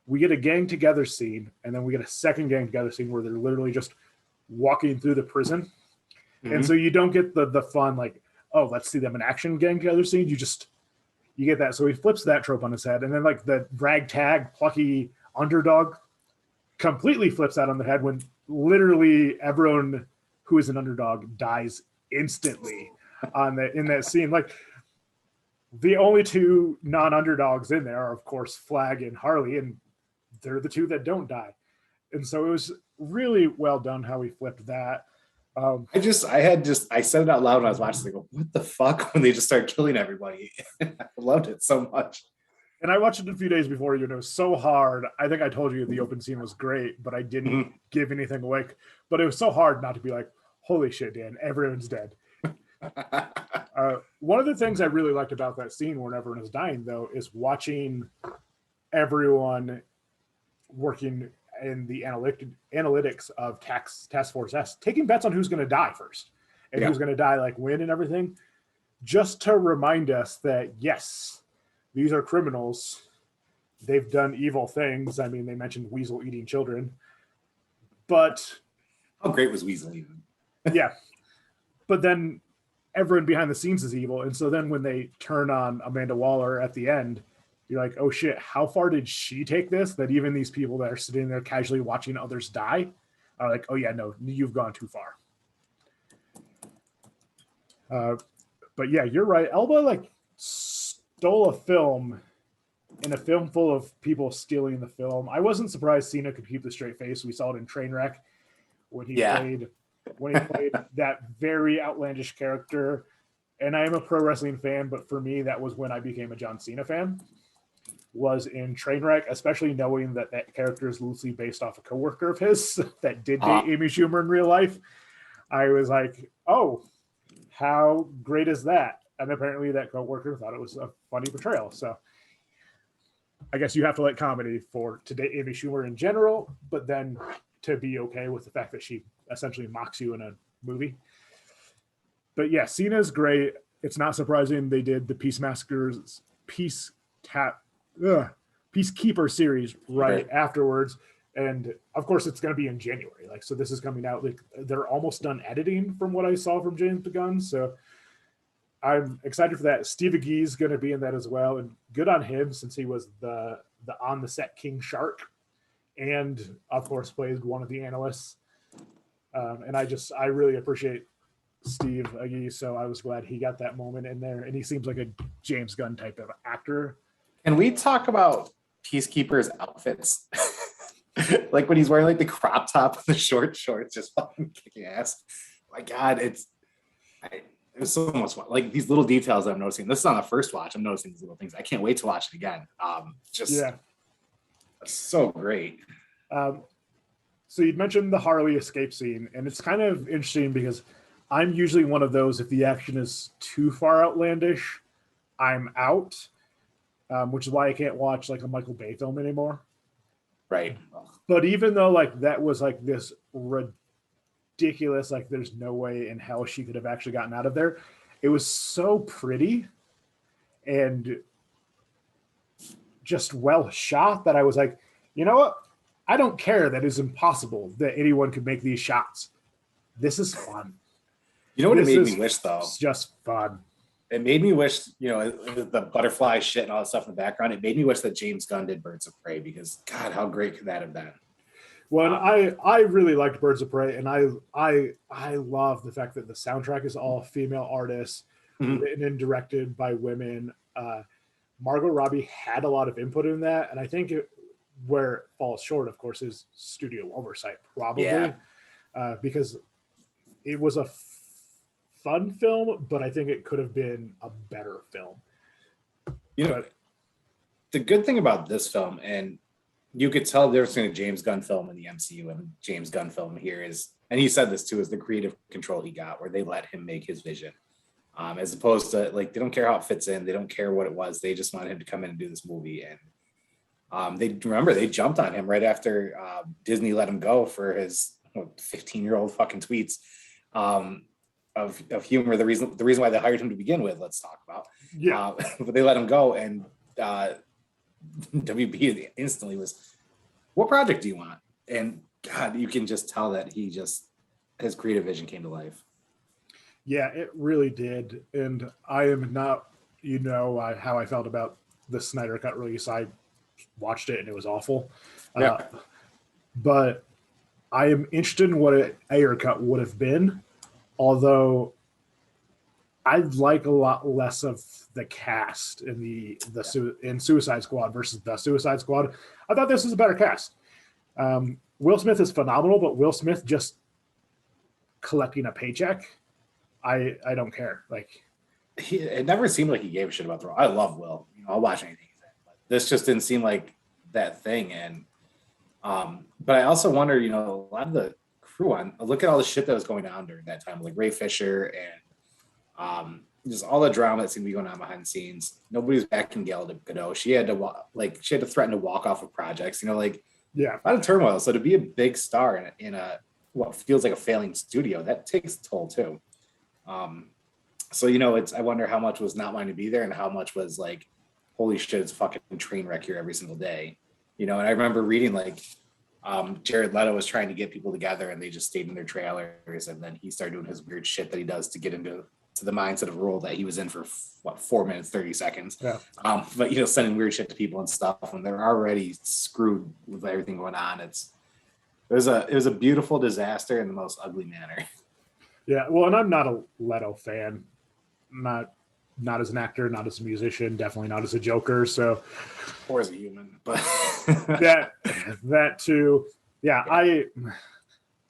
we get a gang together scene, and then we get a second gang together scene where they're literally just walking through the prison. And so you don't get the fun, like, oh, let's see them in action gang together scene. You get that. So he flips that trope on his head. And then like the ragtag, plucky underdog completely flips that on the head when literally everyone who is an underdog dies instantly in that scene. Like, the only two non-underdogs in there are, of course, Flag and Harley, and they're the two that don't die. And so it was really well done how he flipped that. I said it out loud when I was watching. I go, what the fuck? When they just start killing everybody. I loved it so much. And I watched it a few days before you, and it was so hard. I think I told you the open scene was great, but I didn't give anything away. But it was so hard not to be like, holy shit, Dan, everyone's dead. One of the things I really liked about that scene when everyone is dying, though, is watching everyone working in the analytics of Task Force S, taking bets on who's going to die first and who's going to die, like, when and everything, just to remind us that, yes, these are criminals. They've done evil things. I mean, they mentioned Weasel eating children. But how great was Weasel even? Yeah. but then everyone behind the scenes is evil. And so then when they turn on Amanda Waller at the end, you're like, oh shit, how far did she take this? That even these people that are sitting there casually watching others die are like, oh yeah, no, you've gone too far. But yeah, you're right. Elba like stole a film in a film full of people stealing the film. I wasn't surprised Cena could keep the straight face. We saw it in Trainwreck when he played that very outlandish character. And I am a pro wrestling fan, but for me, that was when I became a John Cena fan. Was in Trainwreck, especially knowing that that character is loosely based off a coworker of his that did date Amy Schumer in real life. I was like, oh, how great is that? And apparently that coworker thought it was a funny portrayal. So I guess you have to like comedy to date Amy Schumer in general, but then to be okay with the fact that she essentially mocks you in a movie. But yeah, Cena's great. It's not surprising they did the Peacekeeper series right afterwards. And of course it's going to be in January. Like, so this is coming out, like they're almost done editing from what I saw from James Gunn. So I'm excited for that. Steve Agee's going to be in that as well. And good on him since he was the on the set King Shark. And of course played one of the analysts. And I really appreciate Steve Agee. So I was glad he got that moment in there. And he seems like a James Gunn type of actor. Can we talk about Peacekeeper's outfits? Like when he's wearing like the crop top and the short shorts, just fucking kicking ass. My God, it was so much fun. Like these little details I'm noticing. This is on the first watch. I'm noticing these little things. I can't wait to watch it again. So great. So you'd mentioned the Harley escape scene, and it's kind of interesting because I'm usually one of those, if the action is too far outlandish, I'm out. Which is why I can't watch like a Michael Bay film anymore. Right. But even though like that was like this ridiculous, like there's no way in hell she could have actually gotten out of there, it was so pretty and just well shot that I was like, you know what? I don't care that it's impossible that anyone could make these shots. This is fun. You know what it made me wish though? It's just fun. It made me wish, the butterfly shit and all that stuff in the background. It made me wish that James Gunn did Birds of Prey because God, how great could that have been? Well, I really liked Birds of Prey, and I love the fact that the soundtrack is all female artists, written and directed by women. Margot Robbie had a lot of input in that, and I think where it falls short, of course, is studio oversight, probably, because it was a fun film, but I think it could have been a better film. The good thing about this film, and you could tell there's between a James Gunn film in the MCU and James Gunn film here is, and he said this too, is the creative control he got where they let him make his vision. As opposed to like, they don't care how it fits in. They don't care what it was. They just wanted him to come in and do this movie. And they jumped on him right after Disney let him go for his 15-year-old fucking tweets of humor. The reason why they hired him to begin with, let's talk about. But they let him go, and WB instantly was, what project do you want? And God, you can just tell that his creative vision came to life. Yeah, it really did. And I am not, how I felt about the Snyder Cut release. I watched it and it was awful. But I am interested in what an Ayer cut would have been, although I'd like a lot less of the cast in in Suicide Squad versus the Suicide Squad. I thought this was a better cast. Will Smith is phenomenal, but Will Smith just collecting a paycheck, I don't care. Like, it never seemed like he gave a shit about the role. I love Will. I'll watch anything he's in, but this just didn't seem like that thing. And but I also wonder, a lot of the crew look at all the shit that was going on during that time, like Ray Fisher and just all the drama that seemed to be going on behind the scenes. Nobody's backing Gal Gadot. She had to threaten to walk off of projects. A lot of turmoil. So to be a big star in a what feels like a failing studio, that takes a toll too. So I wonder how much was not wanting to be there and how much was like, holy shit, it's fucking train wreck here every single day. And I remember reading like Jared Leto was trying to get people together and they just stayed in their trailers, and then he started doing his weird shit that he does to get into the mindset of a role that he was in for 4 minutes 30 seconds. Yeah. But sending weird shit to people and stuff, and they're already screwed with everything going on. It was a beautiful disaster in the most ugly manner. Yeah, well, and I'm not a Leto fan, not as an actor, not as a musician, definitely not as a Joker. So, or as a human, but that too. Yeah,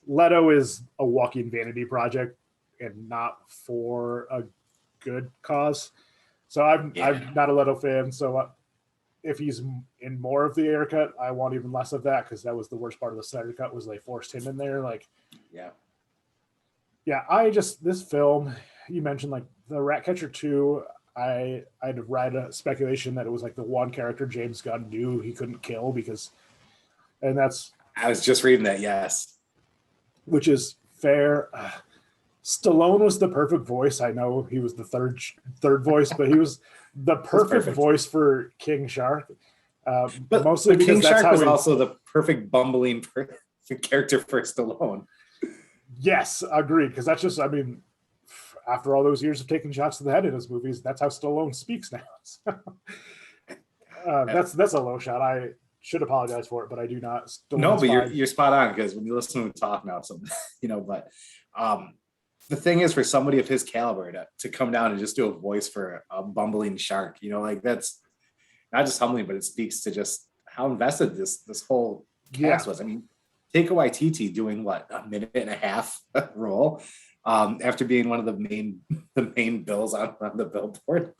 Leto is a walking vanity project and not for a good cause. So I'm not a Leto fan. So if he's in more of the Ayer cut, I want even less of that, because that was the worst part of the Snyder cut, was they forced him in there. Like, this film, you mentioned like the Ratcatcher 2, I'd read a speculation that it was like the one character James Gunn knew he couldn't kill I was just reading that, yes. Which is fair. Stallone was the perfect voice. I know he was the third voice, but he was the perfect voice for King Shark. But mostly because King Shark was also the perfect bumbling character for Stallone. Yes, agreed. Because that's just, after all those years of taking shots to the head in his movies, that's how Stallone speaks now. So, that's a low shot. I should apologize for it, but I do not. No, but you're spot on, because when you listen to him talk now, but the thing is, for somebody of his caliber to come down and just do a voice for a bumbling shark, like that's not just humbling, but it speaks to just how invested this whole cast was. Take a Waititi doing what, a minute and a half role after being one of the main bills on the billboard.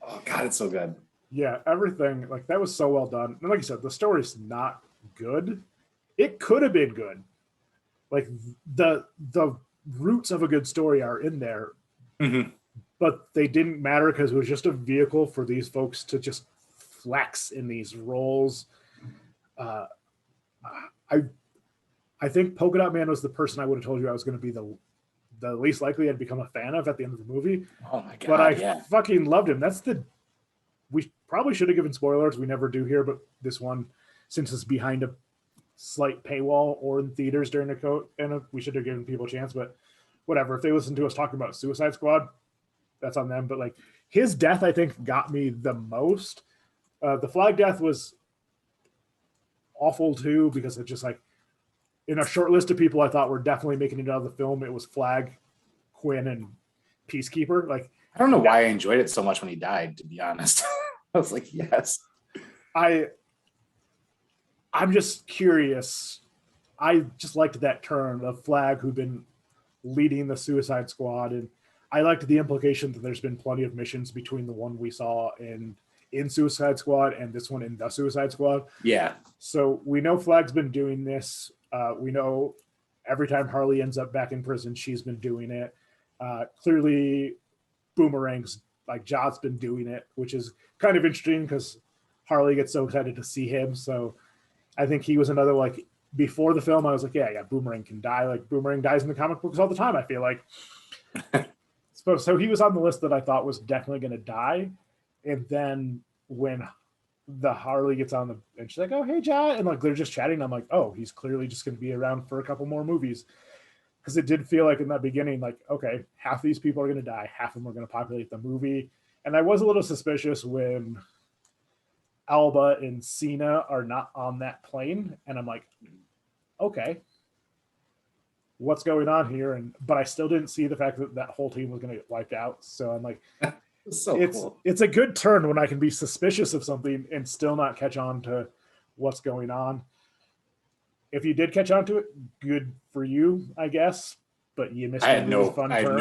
Oh God, it's so good. Yeah, everything, like, that was so well done. And like you said, the story's not good. It could have been good. Like, the roots of a good story are in there, but they didn't matter because it was just a vehicle for these folks to just flex in these roles. I think Polka Dot Man was the person I would have told you I was going to be the least likely I'd become a fan of at the end of the movie. Oh my God! But I fucking loved him. We probably should have given spoilers. We never do here, but this one, since it's behind a slight paywall or in theaters during the code, and we should have given people a chance. But whatever. If they listen to us talking about Suicide Squad, that's on them. But like, his death, I think, got me the most. The Flag death was awful too, because it's just like, in a short list of people I thought were definitely making it out of the film, it was Flag, Quinn, and Peacekeeper. Like, I don't know why I enjoyed it so much when he died, to be honest. I was like, yes. I'm just curious. I just liked that turn of Flag, who'd been leading the Suicide Squad, and I liked the implication that there's been plenty of missions between the one we saw in Suicide Squad and this one in the Suicide Squad. Yeah. So we know Flag's been doing this. We know every time Harley ends up back in prison, she's been doing it. Clearly, Boomerang's, like, Jot's been doing it, which is kind of interesting because Harley gets so excited to see him. So I think he was another, like, before the film, I was like, yeah, Boomerang can die. Like, Boomerang dies in the comic books all the time, I feel like. So he was on the list that I thought was definitely going to die. And then when the Harley gets on and she's like, oh, hey, Jot, and like, they're just chatting, I'm like, oh, he's clearly just going to be around for a couple more movies. Because it did feel like in that beginning, like, okay, half these people are going to die, half of them are going to populate the movie. And I was a little suspicious when Alba and Cena are not on that plane, and I'm like, okay, what's going on here? But I still didn't see the fact that that whole team was going to get wiped out. So I'm like, cool. It's a good turn when I can be suspicious of something and still not catch on to what's going on. If you did catch on to it, good for you, I guess. But you missed. I had no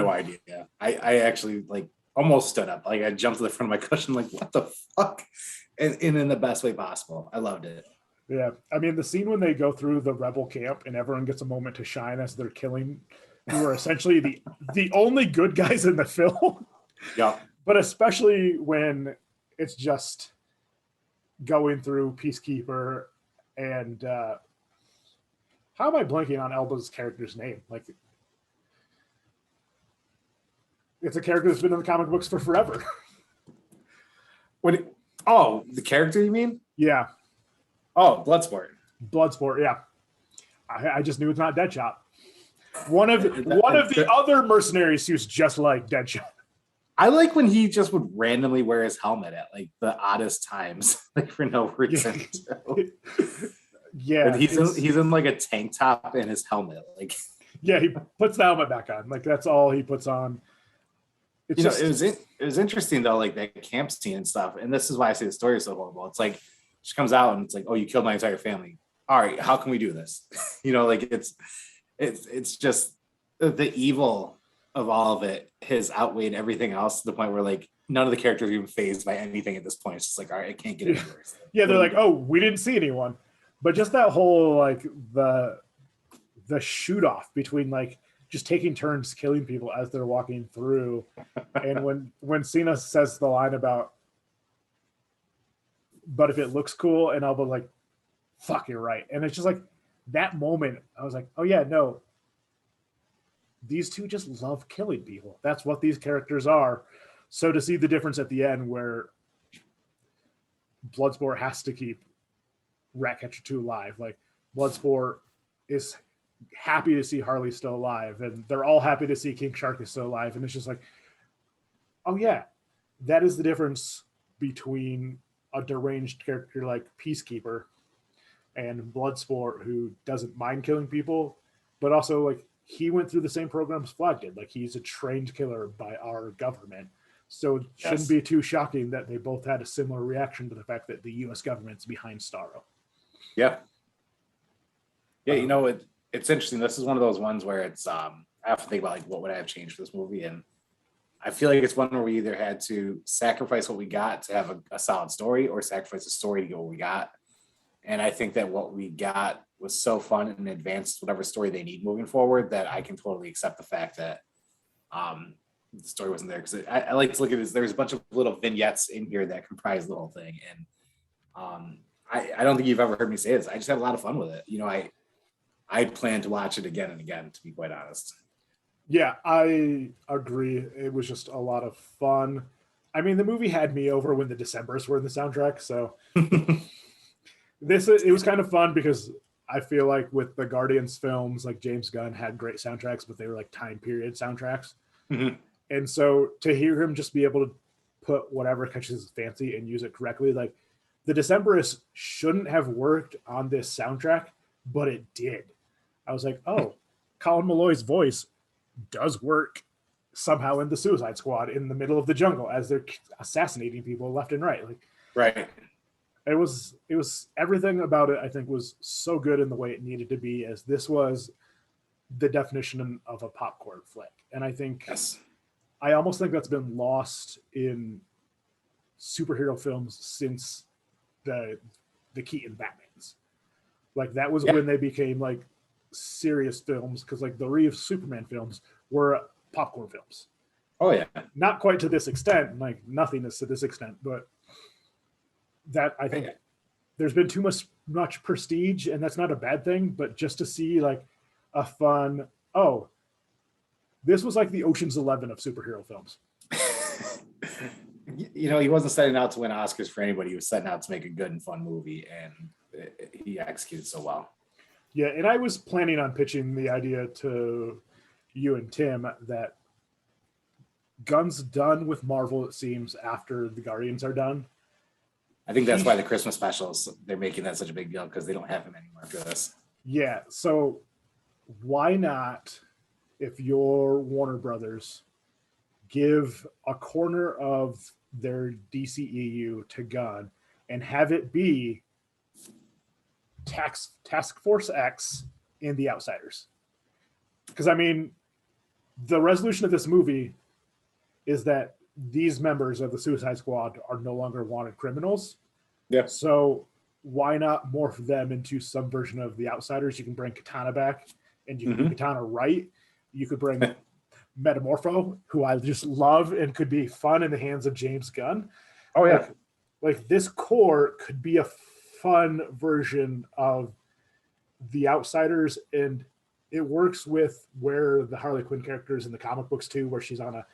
idea. I actually, like, almost stood up. Like, I jumped to the front of my cushion, like, what the fuck? And in the best way possible. I loved it. Yeah, I mean, the scene when they go through the rebel camp and everyone gets a moment to shine as they're killing, who are essentially the only good guys in the film. Yeah. But especially when it's just going through Peacekeeper and how am I blanking on Elba's character's name? Like, it's a character that's been in the comic books for forever. The character you mean? Yeah. Oh, Bloodsport. Bloodsport, yeah. I just knew it's not Deadshot. One of the other mercenaries who's just like Deadshot. I like when he just would randomly wear his helmet at like the oddest times, like for no reason. Yeah, he's in like a tank top and his helmet. Like, yeah, he puts the helmet back on. Like that's all he puts on. It's it was interesting though, like that camp scene and stuff. And this is why I say the story is so horrible. It's like she comes out and it's like, oh, you killed my entire family. All right, how can we do this? Like it's just the evil of all of it has outweighed everything else to the point where like none of the characters are even phased by anything at this point. It's just like, all right, I can't get any worse. Yeah, they're like, oh, we didn't see anyone. But just that whole like the shoot off between like just taking turns killing people as they're walking through. And when Cena says the line about, but if it looks cool, and I'll be like, fuck, you're right. And it's just like that moment, I was like, oh yeah, no. These two just love killing people. That's what these characters are. So to see the difference at the end where Bloodsport has to keep Ratcatcher 2 alive, like Bloodsport is happy to see Harley still alive, and they're all happy to see King Shark is still alive. And it's just like, oh yeah, that is the difference between a deranged character like Peacekeeper and Bloodsport, who doesn't mind killing people, but also like he went through the same programs Flag did. Like he's a trained killer by our government. So it shouldn't be too shocking that they both had a similar reaction to the fact that the U.S. government's behind Starro. Yeah. Yeah, it's interesting. This is one of those ones where it's I have to think about like what would I have changed for this movie, and I feel like it's one where we either had to sacrifice what we got to have a solid story, or sacrifice the story to get what we got. And I think that what we got was so fun and advanced whatever story they need moving forward that I can totally accept the fact that the story wasn't there. Because I like to look at this. There's a bunch of little vignettes in here that comprise the whole thing, and I don't think you've ever heard me say this. I just had a lot of fun with it. I plan to watch it again and again, to be quite honest. Yeah, I agree. It was just a lot of fun. I mean, the movie had me over when the Decembers were in the soundtrack, so it was kind of fun because I feel like with the Guardians films, like James Gunn had great soundtracks, but they were like time period soundtracks. Mm-hmm. And so to hear him just be able to put whatever catches his fancy and use it correctly, like the Decemberists shouldn't have worked on this soundtrack, but it did. I was like, oh, Colin Malloy's voice does work somehow in the Suicide Squad in the middle of the jungle as they're assassinating people left and right. Like, right. It was everything about it, I think, was so good in the way it needed to be, as this was the definition of a popcorn flick. And I think I almost think that's been lost in superhero films since the Keaton Batmans. Like that was when they became like serious films, because like the Reeves Superman films were popcorn films. Oh yeah. Not quite to this extent, like nothing is to this extent, but that I think there's been too much prestige, and that's not a bad thing, but just to see like a fun, oh, this was like the Ocean's 11 of superhero films. He wasn't setting out to win Oscars for anybody. He was setting out to make a good and fun movie, and he executed so well. Yeah, and I was planning on pitching the idea to you and Tim that Gunn's done with Marvel, it seems, after the Guardians are done. I think that's why the Christmas specials, they're making that such a big deal, because they don't have him anymore after this. Yeah, so why not, if you're Warner Brothers, give a corner of their DCEU to Gunn and have it be Task Force X and The Outsiders? Because, I mean, the resolution of this movie is that these members of the Suicide Squad are no longer wanted criminals. Yeah. So why not morph them into some version of the Outsiders? You can bring Katana back, and you can do Katana right. You could bring Metamorpho, who I just love and could be fun in the hands of James Gunn. Oh yeah. Like this core could be a fun version of the Outsiders, and it works with where the Harley Quinn character is in the comic books too, where she's on a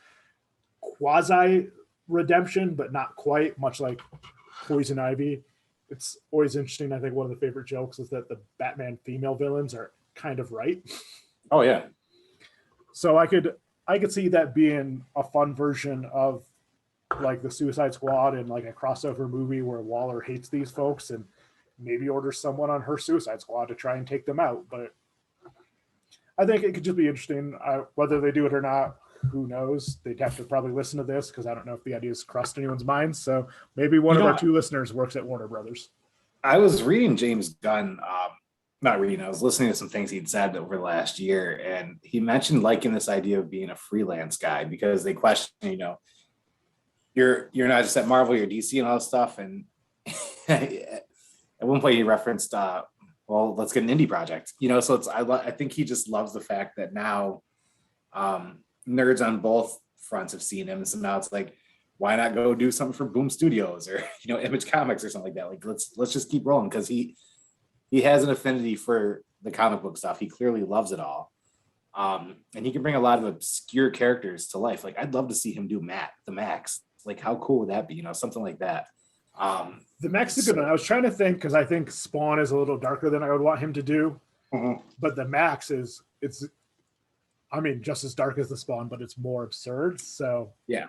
quasi redemption, but not quite, much like Poison Ivy. it's always interesting. I think one of the favorite jokes is that the Batman female villains are kind of right. Oh yeah. So I could see that being a fun version of like the Suicide Squad and like a crossover movie where Waller hates these folks and maybe orders someone on her Suicide Squad to try and take them out. But I think it could just be interesting. Whether they do it or not, who knows? They'd have to probably listen to this because I don't know if the idea's crossed anyone's minds. So maybe one of our two listeners works at Warner Brothers. I was reading James Gunn, not reading, I was listening to some things he'd said over the last year, and he mentioned liking this idea of being a freelance guy because they question, you're not just at Marvel, you're DC and all this stuff. And at one point he referenced, well, let's get an indie project, so I think he just loves the fact that now nerds on both fronts have seen him. So now it's like, why not go do something for Boom Studios or, Image Comics or something like that? Like, let's just keep rolling. Cause he has an affinity for the comic book stuff. He clearly loves it all. And he can bring a lot of obscure characters to life. Like, I'd love to see him do the Max. Like, how cool would that be? Something like that. The Max is a good one. I was trying to think because I think Spawn is a little darker than I would want him to do. Mm-hmm. But the Max it's just as dark as the Spawn, but it's more absurd. So yeah.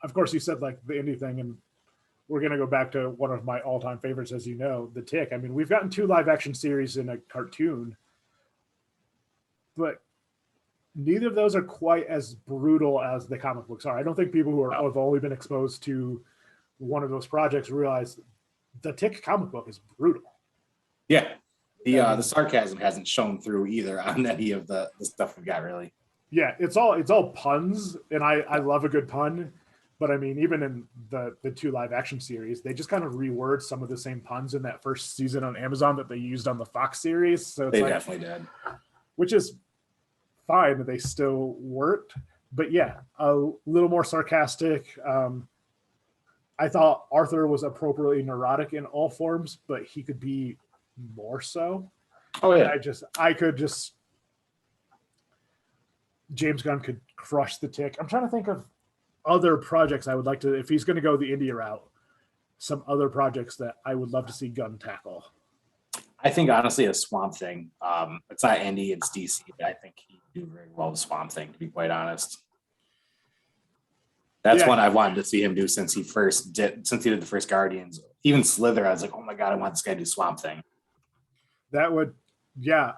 Of course, you said like the indie thing, and we're going to go back to one of my all-time favorites, as you know, The Tick. I mean, we've gotten 2 live-action series in a cartoon, but neither of those are quite as brutal as the comic books are. I don't think people who have only been exposed to one of those projects realize The Tick comic book is brutal. Yeah. The sarcasm hasn't shown through either on any of the stuff we've got, really. Yeah, it's all puns, and I love a good pun. But I mean, even in the 2 live action series, they just kind of reword some of the same puns in that first season on Amazon that they used on the Fox series. So it's definitely did. Which is fine that they still worked. But yeah, a little more sarcastic. I thought Arthur was appropriately neurotic in all forms, but he could be more so. Oh yeah. James Gunn could crush The Tick. I'm trying to think of other projects I would like to, if he's going to go the indie route, some other projects that I would love to see Gunn tackle. I think honestly a Swamp Thing. It's not indie, it's DC. I think he'd do very well with Swamp Thing, to be quite honest. That's one I wanted to see him do since he did the first Guardians. Even Slither, I was like, oh my God, I want this guy to do Swamp Thing. That would, yeah.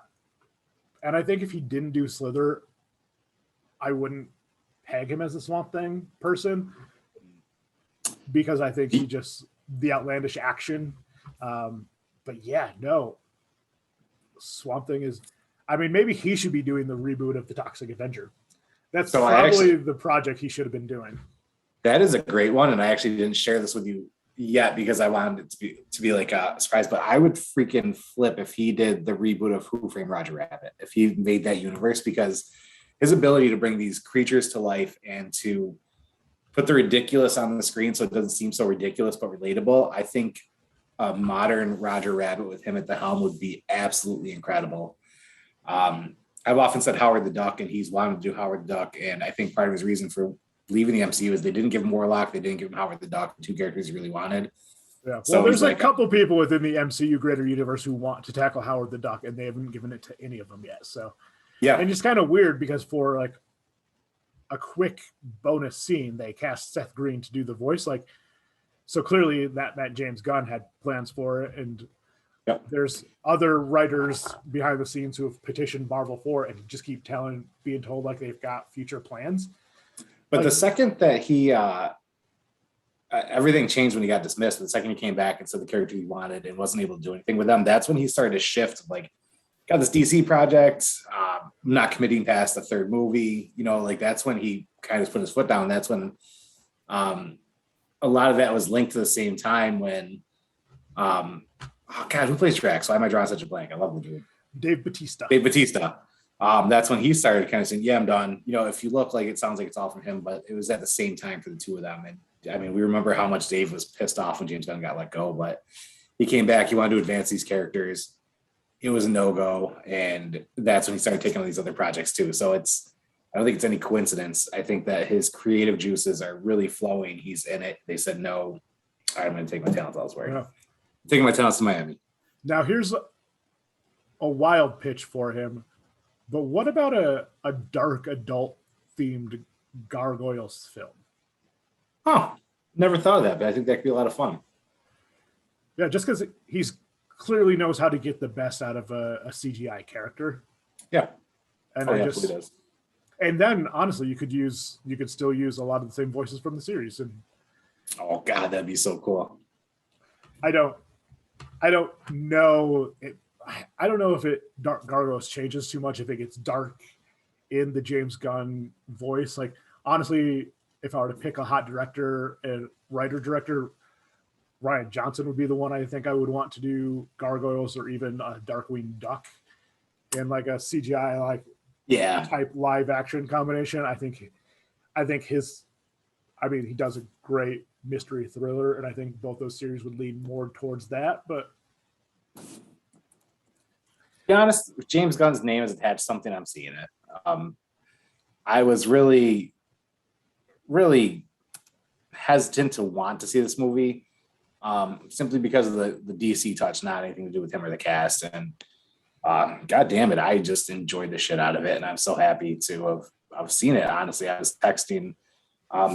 And I think if he didn't do Slither, I wouldn't peg him as a Swamp Thing person because I think the outlandish action. But yeah, no. Swamp Thing is, I mean, maybe he should be doing the reboot of the Toxic Avenger. That's probably the project he should have been doing. That is a great one. And I actually didn't share this with you yet because I wanted it to be like a surprise, but I would freaking flip if he did the reboot of Who Framed Roger Rabbit, if he made that universe, because his ability to bring these creatures to life and to put the ridiculous on the screen so it doesn't seem so ridiculous but relatable. I think a modern Roger Rabbit with him at the helm would be absolutely incredible. I've often said Howard the Duck, and he's wanted to do Howard the Duck, and I think part of his reason for leaving the MCU is they didn't give him Warlock, they didn't give him Howard the Duck, the 2 characters he really wanted. Yeah. Well, so there's a couple people within the MCU greater universe who want to tackle Howard the Duck, and they haven't given it to any of them yet. So yeah, and it's kind of weird because for like a quick bonus scene, they cast Seth Green to do the voice. Like, so clearly that James Gunn had plans for it, and there's other writers behind the scenes who have petitioned Marvel for it and just keep being told like they've got future plans. But the second that he, everything changed when he got dismissed. The second he came back and said the character he wanted and wasn't able to do anything with them, that's when he started to shift. Like, got this DC project, I'm not committing past the 3rd movie. Like that's when he kind of put his foot down. That's when a lot of that was linked to the same time when, oh God, who plays Drax? Why am I drawing such a blank? I love the dude. Dave Bautista. That's when he started kind of saying, yeah, I'm done. If you look, like it sounds like it's all from him, but it was at the same time for the 2 of them. And I mean, we remember how much Dave was pissed off when James Gunn got let go, but he came back, he wanted to advance these characters. It was a no-go. And that's when he started taking on these other projects too. So I don't think it's any coincidence. I think that his creative juices are really flowing. He's in it. They said no. I'm going to take my talents elsewhere. Yeah. Taking my talents to Miami. Now here's a wild pitch for him, but what about a dark adult themed Gargoyles film? Oh, never thought of that, but I think that could be a lot of fun. Yeah, just because he's clearly knows how to get the best out of a CGI character. Yeah. And does. And then honestly, you could still use a lot of the same voices from the series. And oh God, that'd be so cool. I don't know I don't know if Dark Gargoyles changes too much if it gets dark in the James Gunn voice. Like honestly, if I were to pick a hot director and writer director, Rian Johnson would be the one I think I would want to do Gargoyles, or even a Darkwing Duck in like a CGI type live action combination. I think he does a great mystery thriller, and I think both those series would lean more towards that. But to be honest, if James Gunn's name is attached to something, I'm seeing it. I was really, really hesitant to want to see this movie, simply because of the DC touch, not anything to do with him or the cast. And God damn it, I just enjoyed the shit out of it, and I'm so happy to have seen it. Honestly, I was texting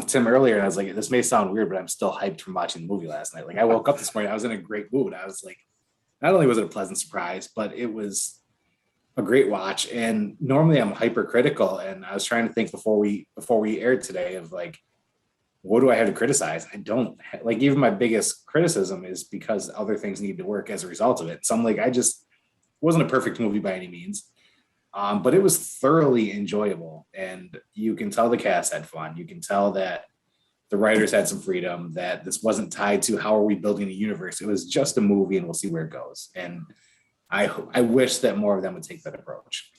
Tim earlier, and I was like, this may sound weird, but I'm still hyped from watching the movie last night. Like, I woke up this morning, I was in a great mood. I was like, not only was it a pleasant surprise, but it was a great watch. And normally I'm hypercritical, and I was trying to think before we aired today of like, what do I have to criticize? I don't like, even my biggest criticism is because other things need to work as a result of it. So I'm like, wasn't a perfect movie by any means. But it was thoroughly enjoyable, and you can tell the cast had fun. You can tell that the writers had some freedom, that this wasn't tied to how are we building a universe. It was just a movie, and we'll see where it goes. And I wish that more of them would take that approach.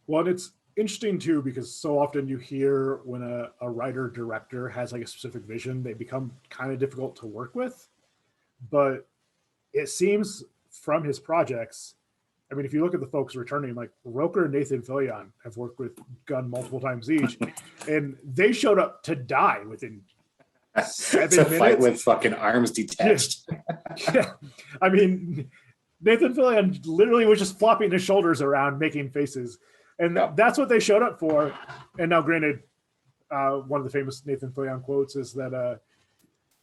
Well, and it's interesting too, because so often you hear when a writer director has like a specific vision, they become kind of difficult to work with. But it seems from his projects, I mean, if you look at the folks returning, like Roker and Nathan Fillion have worked with Gunn multiple times each, and they showed up to die within 7 minutes. Fight with fucking arms detached. Yeah. I mean, Nathan Fillion literally was just flopping his shoulders around, making faces, and that's what they showed up for. And now, granted, one of the famous Nathan Fillion quotes is that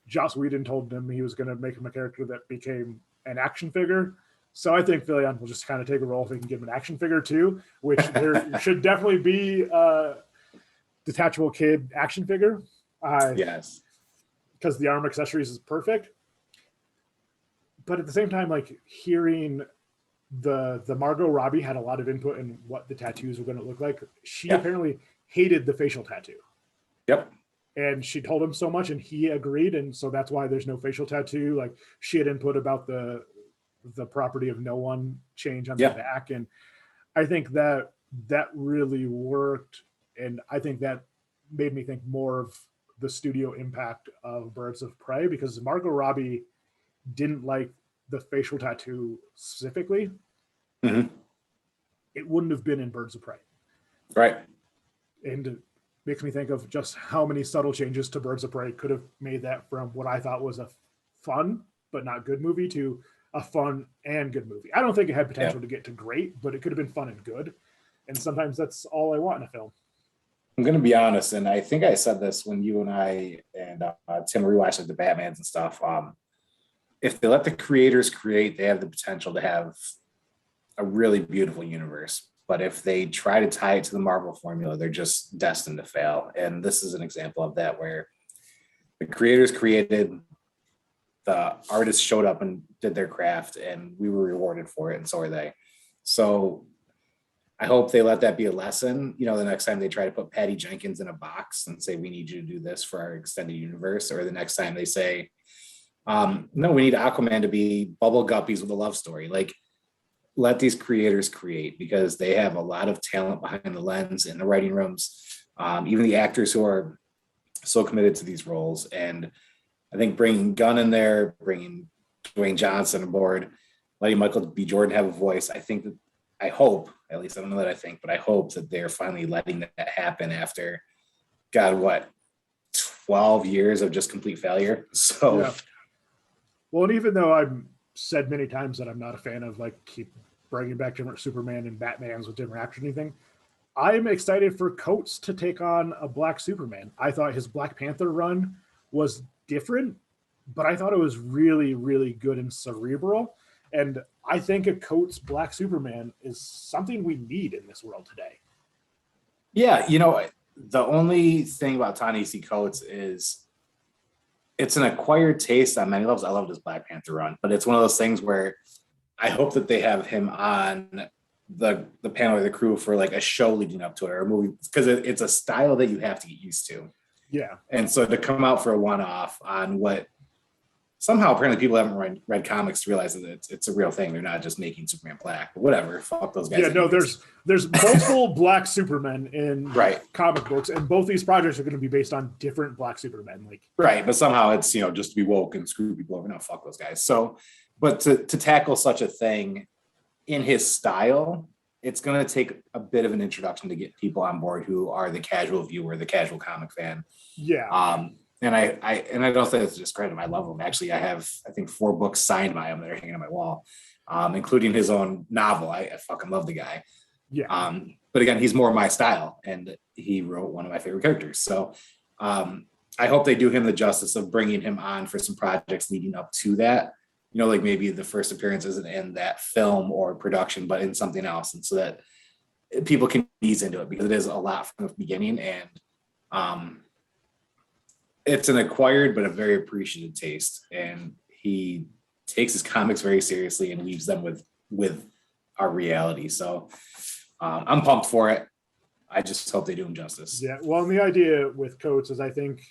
Joss Whedon told him he was going to make him a character that became an action figure. So I think Fillion will just kind of take a role if he can give him an action figure too, which there should definitely be a detachable kid action figure. Yes. Because the arm accessories is perfect. But at the same time, like hearing the Margot Robbie had a lot of input in what the tattoos were going to look like. She apparently hated the facial tattoo. Yep. And she told him so much, and he agreed. And so that's why there's no facial tattoo. Like she had input about the property of no one change on the back. And I think that really worked. And I think that made me think more of the studio impact of Birds of Prey, because Margot Robbie didn't like the facial tattoo specifically. Mm-hmm. It wouldn't have been in Birds of Prey. Right. And it makes me think of just how many subtle changes to Birds of Prey could have made that from what I thought was a fun but not good movie to a fun and good movie. I don't think it had potential to get to great, but it could have been fun and good. And sometimes that's all I want in a film. I'm going to be honest, and I think I said this when you and I and Tim rewatched like the Batmans and stuff. If they let the creators create, they have the potential to have a really beautiful universe. But if they try to tie it to the Marvel formula, they're just destined to fail. And this is an example of that, where the creators created, the artists showed up and did their craft, and we were rewarded for it, and so are they. So I hope they let that be a lesson. You know, the next time they try to put Patty Jenkins in a box and say, we need you to do this for our extended universe, or the next time they say, no, we need Aquaman to be bubble guppies with a love story. Like, let these creators create, because they have a lot of talent behind the lens in the writing rooms, even the actors who are so committed to these roles. And I think bringing Gunn in there, bringing Dwayne Johnson aboard, letting Michael B. Jordan have a voice, I hope, at least I don't know that I think, but I hope that they're finally letting that happen after, God, 12 years of just complete failure. So Well, and even though I've said many times that I'm not a fan of like keep bringing back different Superman and Batmans with different actors or anything, I'm excited for Coates to take on a Black Superman. I thought his Black Panther run was different, but I thought it was really, really good and cerebral. And I think a Coates Black Superman is something we need in this world today. Yeah, the only thing about Ta-Nehisi Coates is it's an acquired taste on many levels. I loved his Black Panther run, but it's one of those things where I hope that they have him on the panel or the crew for like a show leading up to it or a movie, because it's a style that you have to get used to. Yeah. And so to come out for a one-off on what somehow apparently people haven't read comics to realize that it's a real thing. They're not just making Superman black, but whatever. Fuck those guys. Yeah, no, there's multiple Black Supermen in comic books, and both these projects are going to be based on different Black Supermen. Right, but somehow it's just to be woke and screw people over. No, fuck those guys. So, but to tackle such a thing in his style, it's going to take a bit of an introduction to get people on board who are the casual viewer, the casual comic fan. Yeah. And I don't think it's a discredit. I love him. Actually, I have, I think, 4 books signed by him that are hanging on my wall, including his own novel. I fucking love the guy. Yeah. But again, he's more my style, and he wrote one of my favorite characters. So I hope they do him the justice of bringing him on for some projects leading up to that. Like maybe the first appearance isn't in that film or production, but in something else. And so that people can ease into it, because it is a lot from the beginning. And it's an acquired but a very appreciated taste, and he takes his comics very seriously and weaves them with our reality. So I'm pumped for it. I just hope they do him justice. Yeah, well, and the idea with Coates is, I think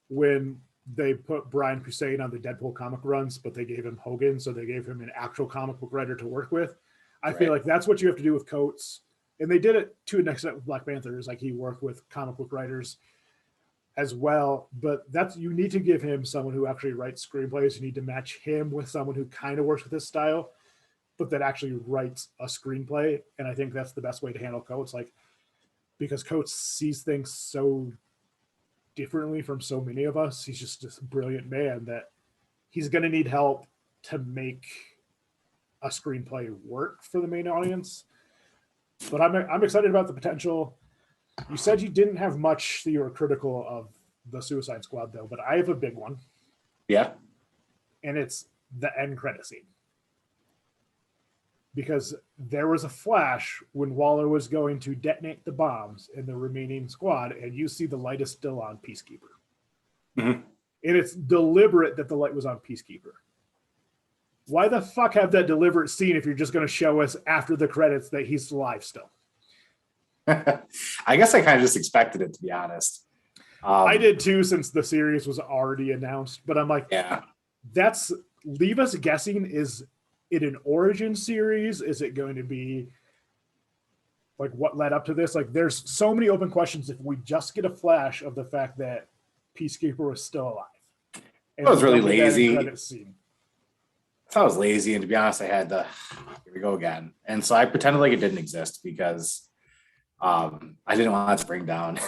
when they put Brian Posehn on the Deadpool comic runs, but they gave him Hogan, so they gave him an actual comic book writer to work with. I feel like that's what you have to do with Coates, and they did it to an extent with Black Panther. Like, he worked with comic book writers as well, but you need to give him someone who actually writes screenplays. You need to match him with someone who kind of works with his style, but that actually writes a screenplay. And I think that's the best way to handle Coates, because Coates sees things so differently from so many of us. He's just this brilliant man that he's going to need help to make a screenplay work for the main audience. But I'm excited about the potential. You said you didn't have much that you were critical of the Suicide Squad, though, but I have a big one. Yeah. And it's the end credit scene. Because there was a flash when Waller was going to detonate the bombs in the remaining squad, and you see the light is still on Peacekeeper. Mm-hmm. And it's deliberate that the light was on Peacekeeper. Why the fuck have that deliberate scene if you're just going to show us after the credits that he's alive still? I guess I kind of just expected it, to be honest. I did too, since the series was already announced. But I'm like, yeah, leave us guessing. Is it an origin series? Is it going to be like what led up to this? Like, there's so many open questions. If we just get a flash of the fact that Peacekeeper was still alive, I was really lazy. I was lazy, and to be honest, I had here we go again, and so I pretended like it didn't exist, because I didn't want to bring down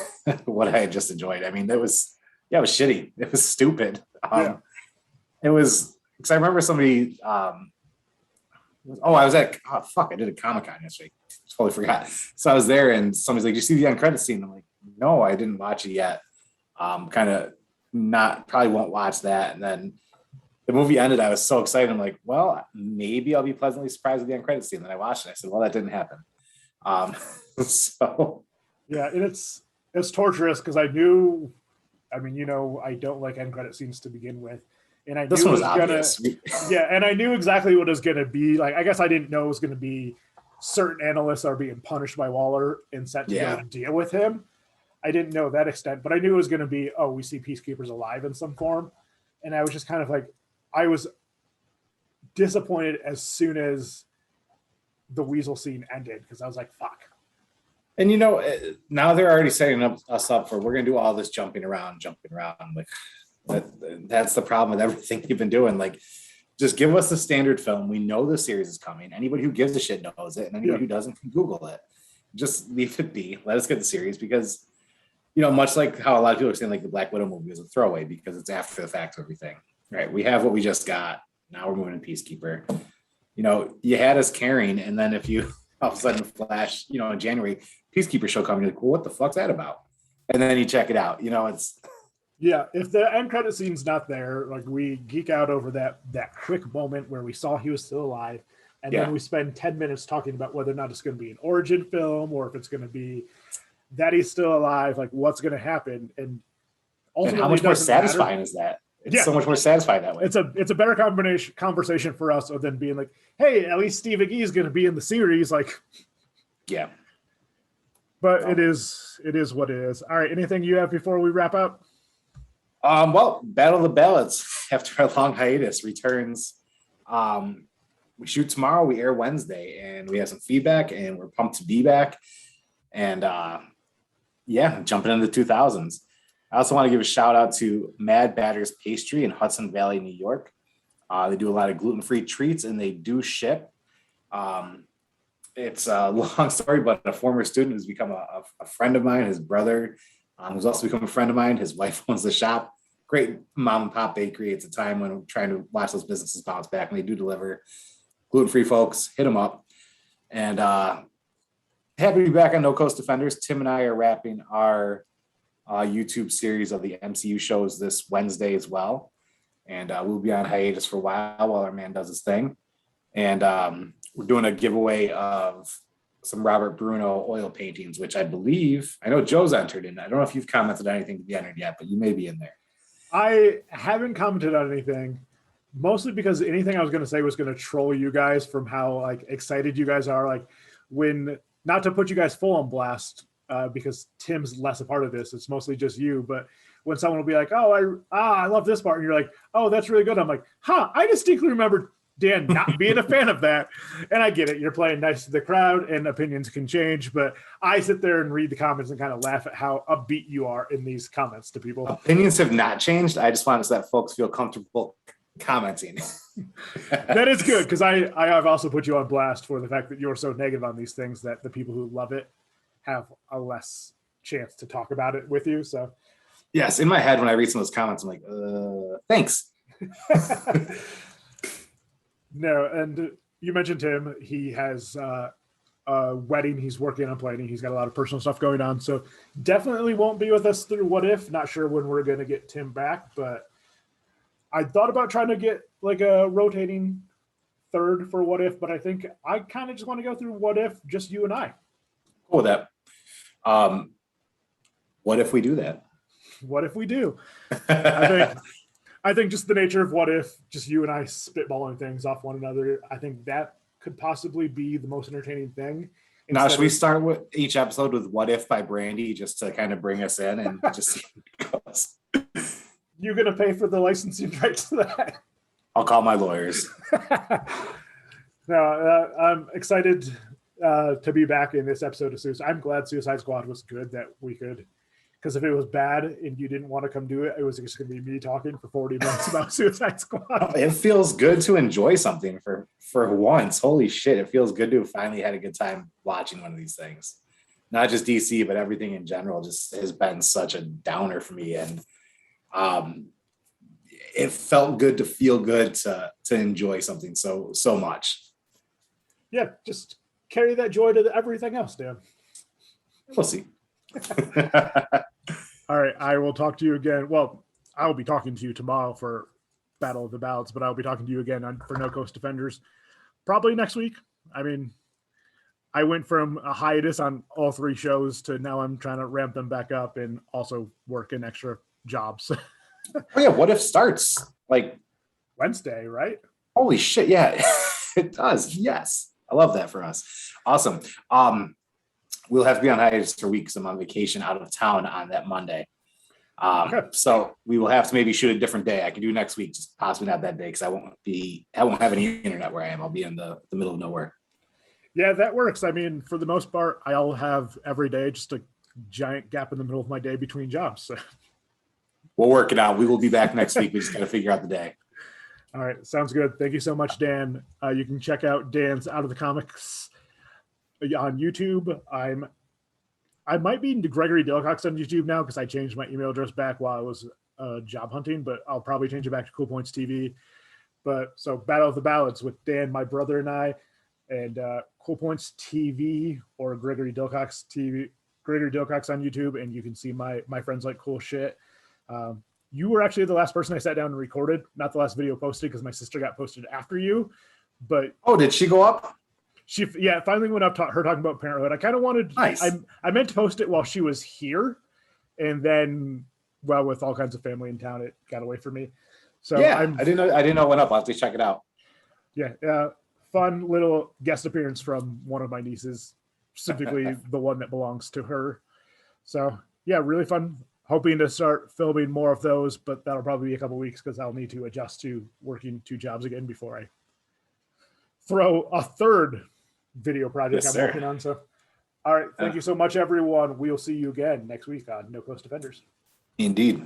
what I had just enjoyed. I mean, it was shitty. It was stupid. It was, because I remember somebody. I did a Comic-Con yesterday. Totally forgot. So I was there, and somebody's like, "Did you see the end credit scene?" I'm like, "No, I didn't watch it yet. Kind of probably won't watch that." And then the movie ended. I was so excited. I'm like, well, maybe I'll be pleasantly surprised with the end credit scene. Then I watched it. I said, well, that didn't happen. So yeah, and it's torturous, because I don't like end credit scenes to begin with. And I knew this one was obvious. And I knew exactly what it was going to be. Like, I guess I didn't know it was going to be certain analysts are being punished by Waller and sent to go deal with him. I didn't know that extent, but I knew it was going to be, we see Peacekeepers alive in some form. And I was just kind of like, I was disappointed as soon as the Weasel scene ended, because I was like, fuck. And now they're already setting us up for, we're going to do all this jumping around. Like, that's the problem with everything you've been doing. Like, just give us the standard film. We know the series is coming. Anybody who gives a shit knows it, and anybody who doesn't can Google it. Just leave it be. Let us get the series, because much like how a lot of people are saying, like, the Black Widow movie was a throwaway because it's after the fact of everything. Right? We have what we just got. Now we're moving to Peacekeeper. You know, you had us caring, and then if you all of a sudden flash, you know, in January, Peacekeeper show coming, you're like, well, what the fuck's that about? And then you check it out. You know, it's Yeah, if the end credit scene's not there, like we geek out over that quick moment where we saw he was still alive, and then we spend 10 minutes talking about whether or not it's going to be an origin film or if it's going to be that he's still alive, like what's going to happen, and ultimately, how much more satisfying is that? It's so much more satisfying that way. It's a better conversation for us than being like, hey, at least Steve McGee is going to be in the series, like. Yeah. But it is what it is. All right, anything you have before we wrap up? Well, Battle of the Ballots, after a long hiatus, returns. We shoot tomorrow, we air Wednesday, and we have some feedback, and we're pumped to be back. And jumping into the 2000s. I also want to give a shout out to Mad Batter's Pastry in Hudson Valley, New York. They do a lot of gluten-free treats, and they do ship. It's a long story, but a former student who's become a friend of mine, his brother, who's also become a friend of mine. His wife owns the shop. Great mom and pop bakery. It's a time when I'm trying to watch those businesses bounce back, and they do deliver. Gluten-free folks, hit them up. And happy to be back on No Coast Defenders. Tim and I are wrapping our YouTube series of the MCU shows this Wednesday as well. And we'll be on hiatus for a while our man does his thing. And we're doing a giveaway of some Robert Bruno oil paintings, which I know Joe's entered in. I don't know if you've commented on anything to be entered yet, but you may be in there. I haven't commented on anything, mostly because anything I was going to say was going to troll you guys from how like excited you guys are. Like when, not to put you guys full on blast, because Tim's less a part of this. It's mostly just you. But when someone will be like, oh, I love this part. And you're like, oh, that's really good. I'm like, I distinctly remember Dan not being a fan of that. And I get it. You're playing nice to the crowd and opinions can change. But I sit there and read the comments and kind of laugh at how upbeat you are in these comments to people. Opinions have not changed. I just want to let folks feel comfortable commenting. That is good, because I have also put you on blast for the fact that you're so negative on these things that the people who love it have a less chance to talk about it with you. So yes, in my head when I read some of those comments, I'm like, thanks. No, and you mentioned Tim. He has a wedding he's working on planning. He's got a lot of personal stuff going on, so definitely won't be with us through What If. Not sure when we're going to get Tim back, but I thought about trying to get like a rotating third for What If, but I think I kind of just want to go through What If, just you and I. Cool with that. What if we do that? What if we do? I think just the nature of What If, just you and I spitballing things off one another, I think that could possibly be the most entertaining thing. Now, should we start with each episode with What If by Brandy, just to kind of bring us in and just see how it goes? You're going to pay for the licensing rights to that? I'll call my lawyers. No, I'm excited to be back in this episode of Suicide. I'm glad Suicide Squad was good that we could, because if it was bad and you didn't want to come do it, it was just going to be me talking for 40 minutes about Suicide Squad. It feels good to enjoy something for once. Holy shit, it feels good to have finally had a good time watching one of these things. Not just DC, but everything in general just has been such a downer for me. And it felt good to feel good to enjoy something so much. Yeah, just carry that joy to everything else, Dan. We'll see. All right, I will talk to you again. Well, I will be talking to you tomorrow for Battle of the Ballots, but I'll be talking to you again for No Coast Defenders probably next week. I mean, I went from a hiatus on all three shows to now I'm trying to ramp them back up and also work in extra jobs. Oh yeah, What If starts like Wednesday, right? Holy shit, yeah, it does. Yes, I love that for us. Awesome. We'll have to be on hiatus for weeks. I'm on vacation out of town on that Monday. Okay. So we will have to maybe shoot a different day. I can do next week, just possibly not that day because I won't have any internet where I am. I'll be in the middle of nowhere. Yeah, that works. I mean, for the most part, I'll have every day just a giant gap in the middle of my day between jobs. So. We'll work it out. We will be back next week. We just got to figure out the day. All right. Sounds good. Thank you so much, Dan. You can check out Dan's Out of the Comics on YouTube. I might be into Gregory Dilcox on YouTube now because I changed my email address back while I was job hunting, but I'll probably change it back to Cool Points TV. But so Battle of the Ballads with Dan, my brother, and I, and Cool Points TV or Gregory Dilcox TV, Gregory Dilcox on YouTube, and you can see my friends like cool shit. You were actually the last person I sat down and recorded, not the last video posted because my sister got posted after you. But did she go up? She it finally went up. Her talking about parenthood. I kind of wanted. Nice. I meant to post it while she was here, and then with all kinds of family in town, it got away from me. So yeah, I didn't know it went up. I'll have to check it out. Yeah, fun little guest appearance from one of my nieces, specifically the one that belongs to her. So yeah, really fun. Hoping to start filming more of those, but that'll probably be a couple weeks because I'll need to adjust to working 2 jobs again before I throw a third video project I'm working on. So, all right. Thank you so much, everyone. We'll see you again next week on No Coast Defenders. Indeed.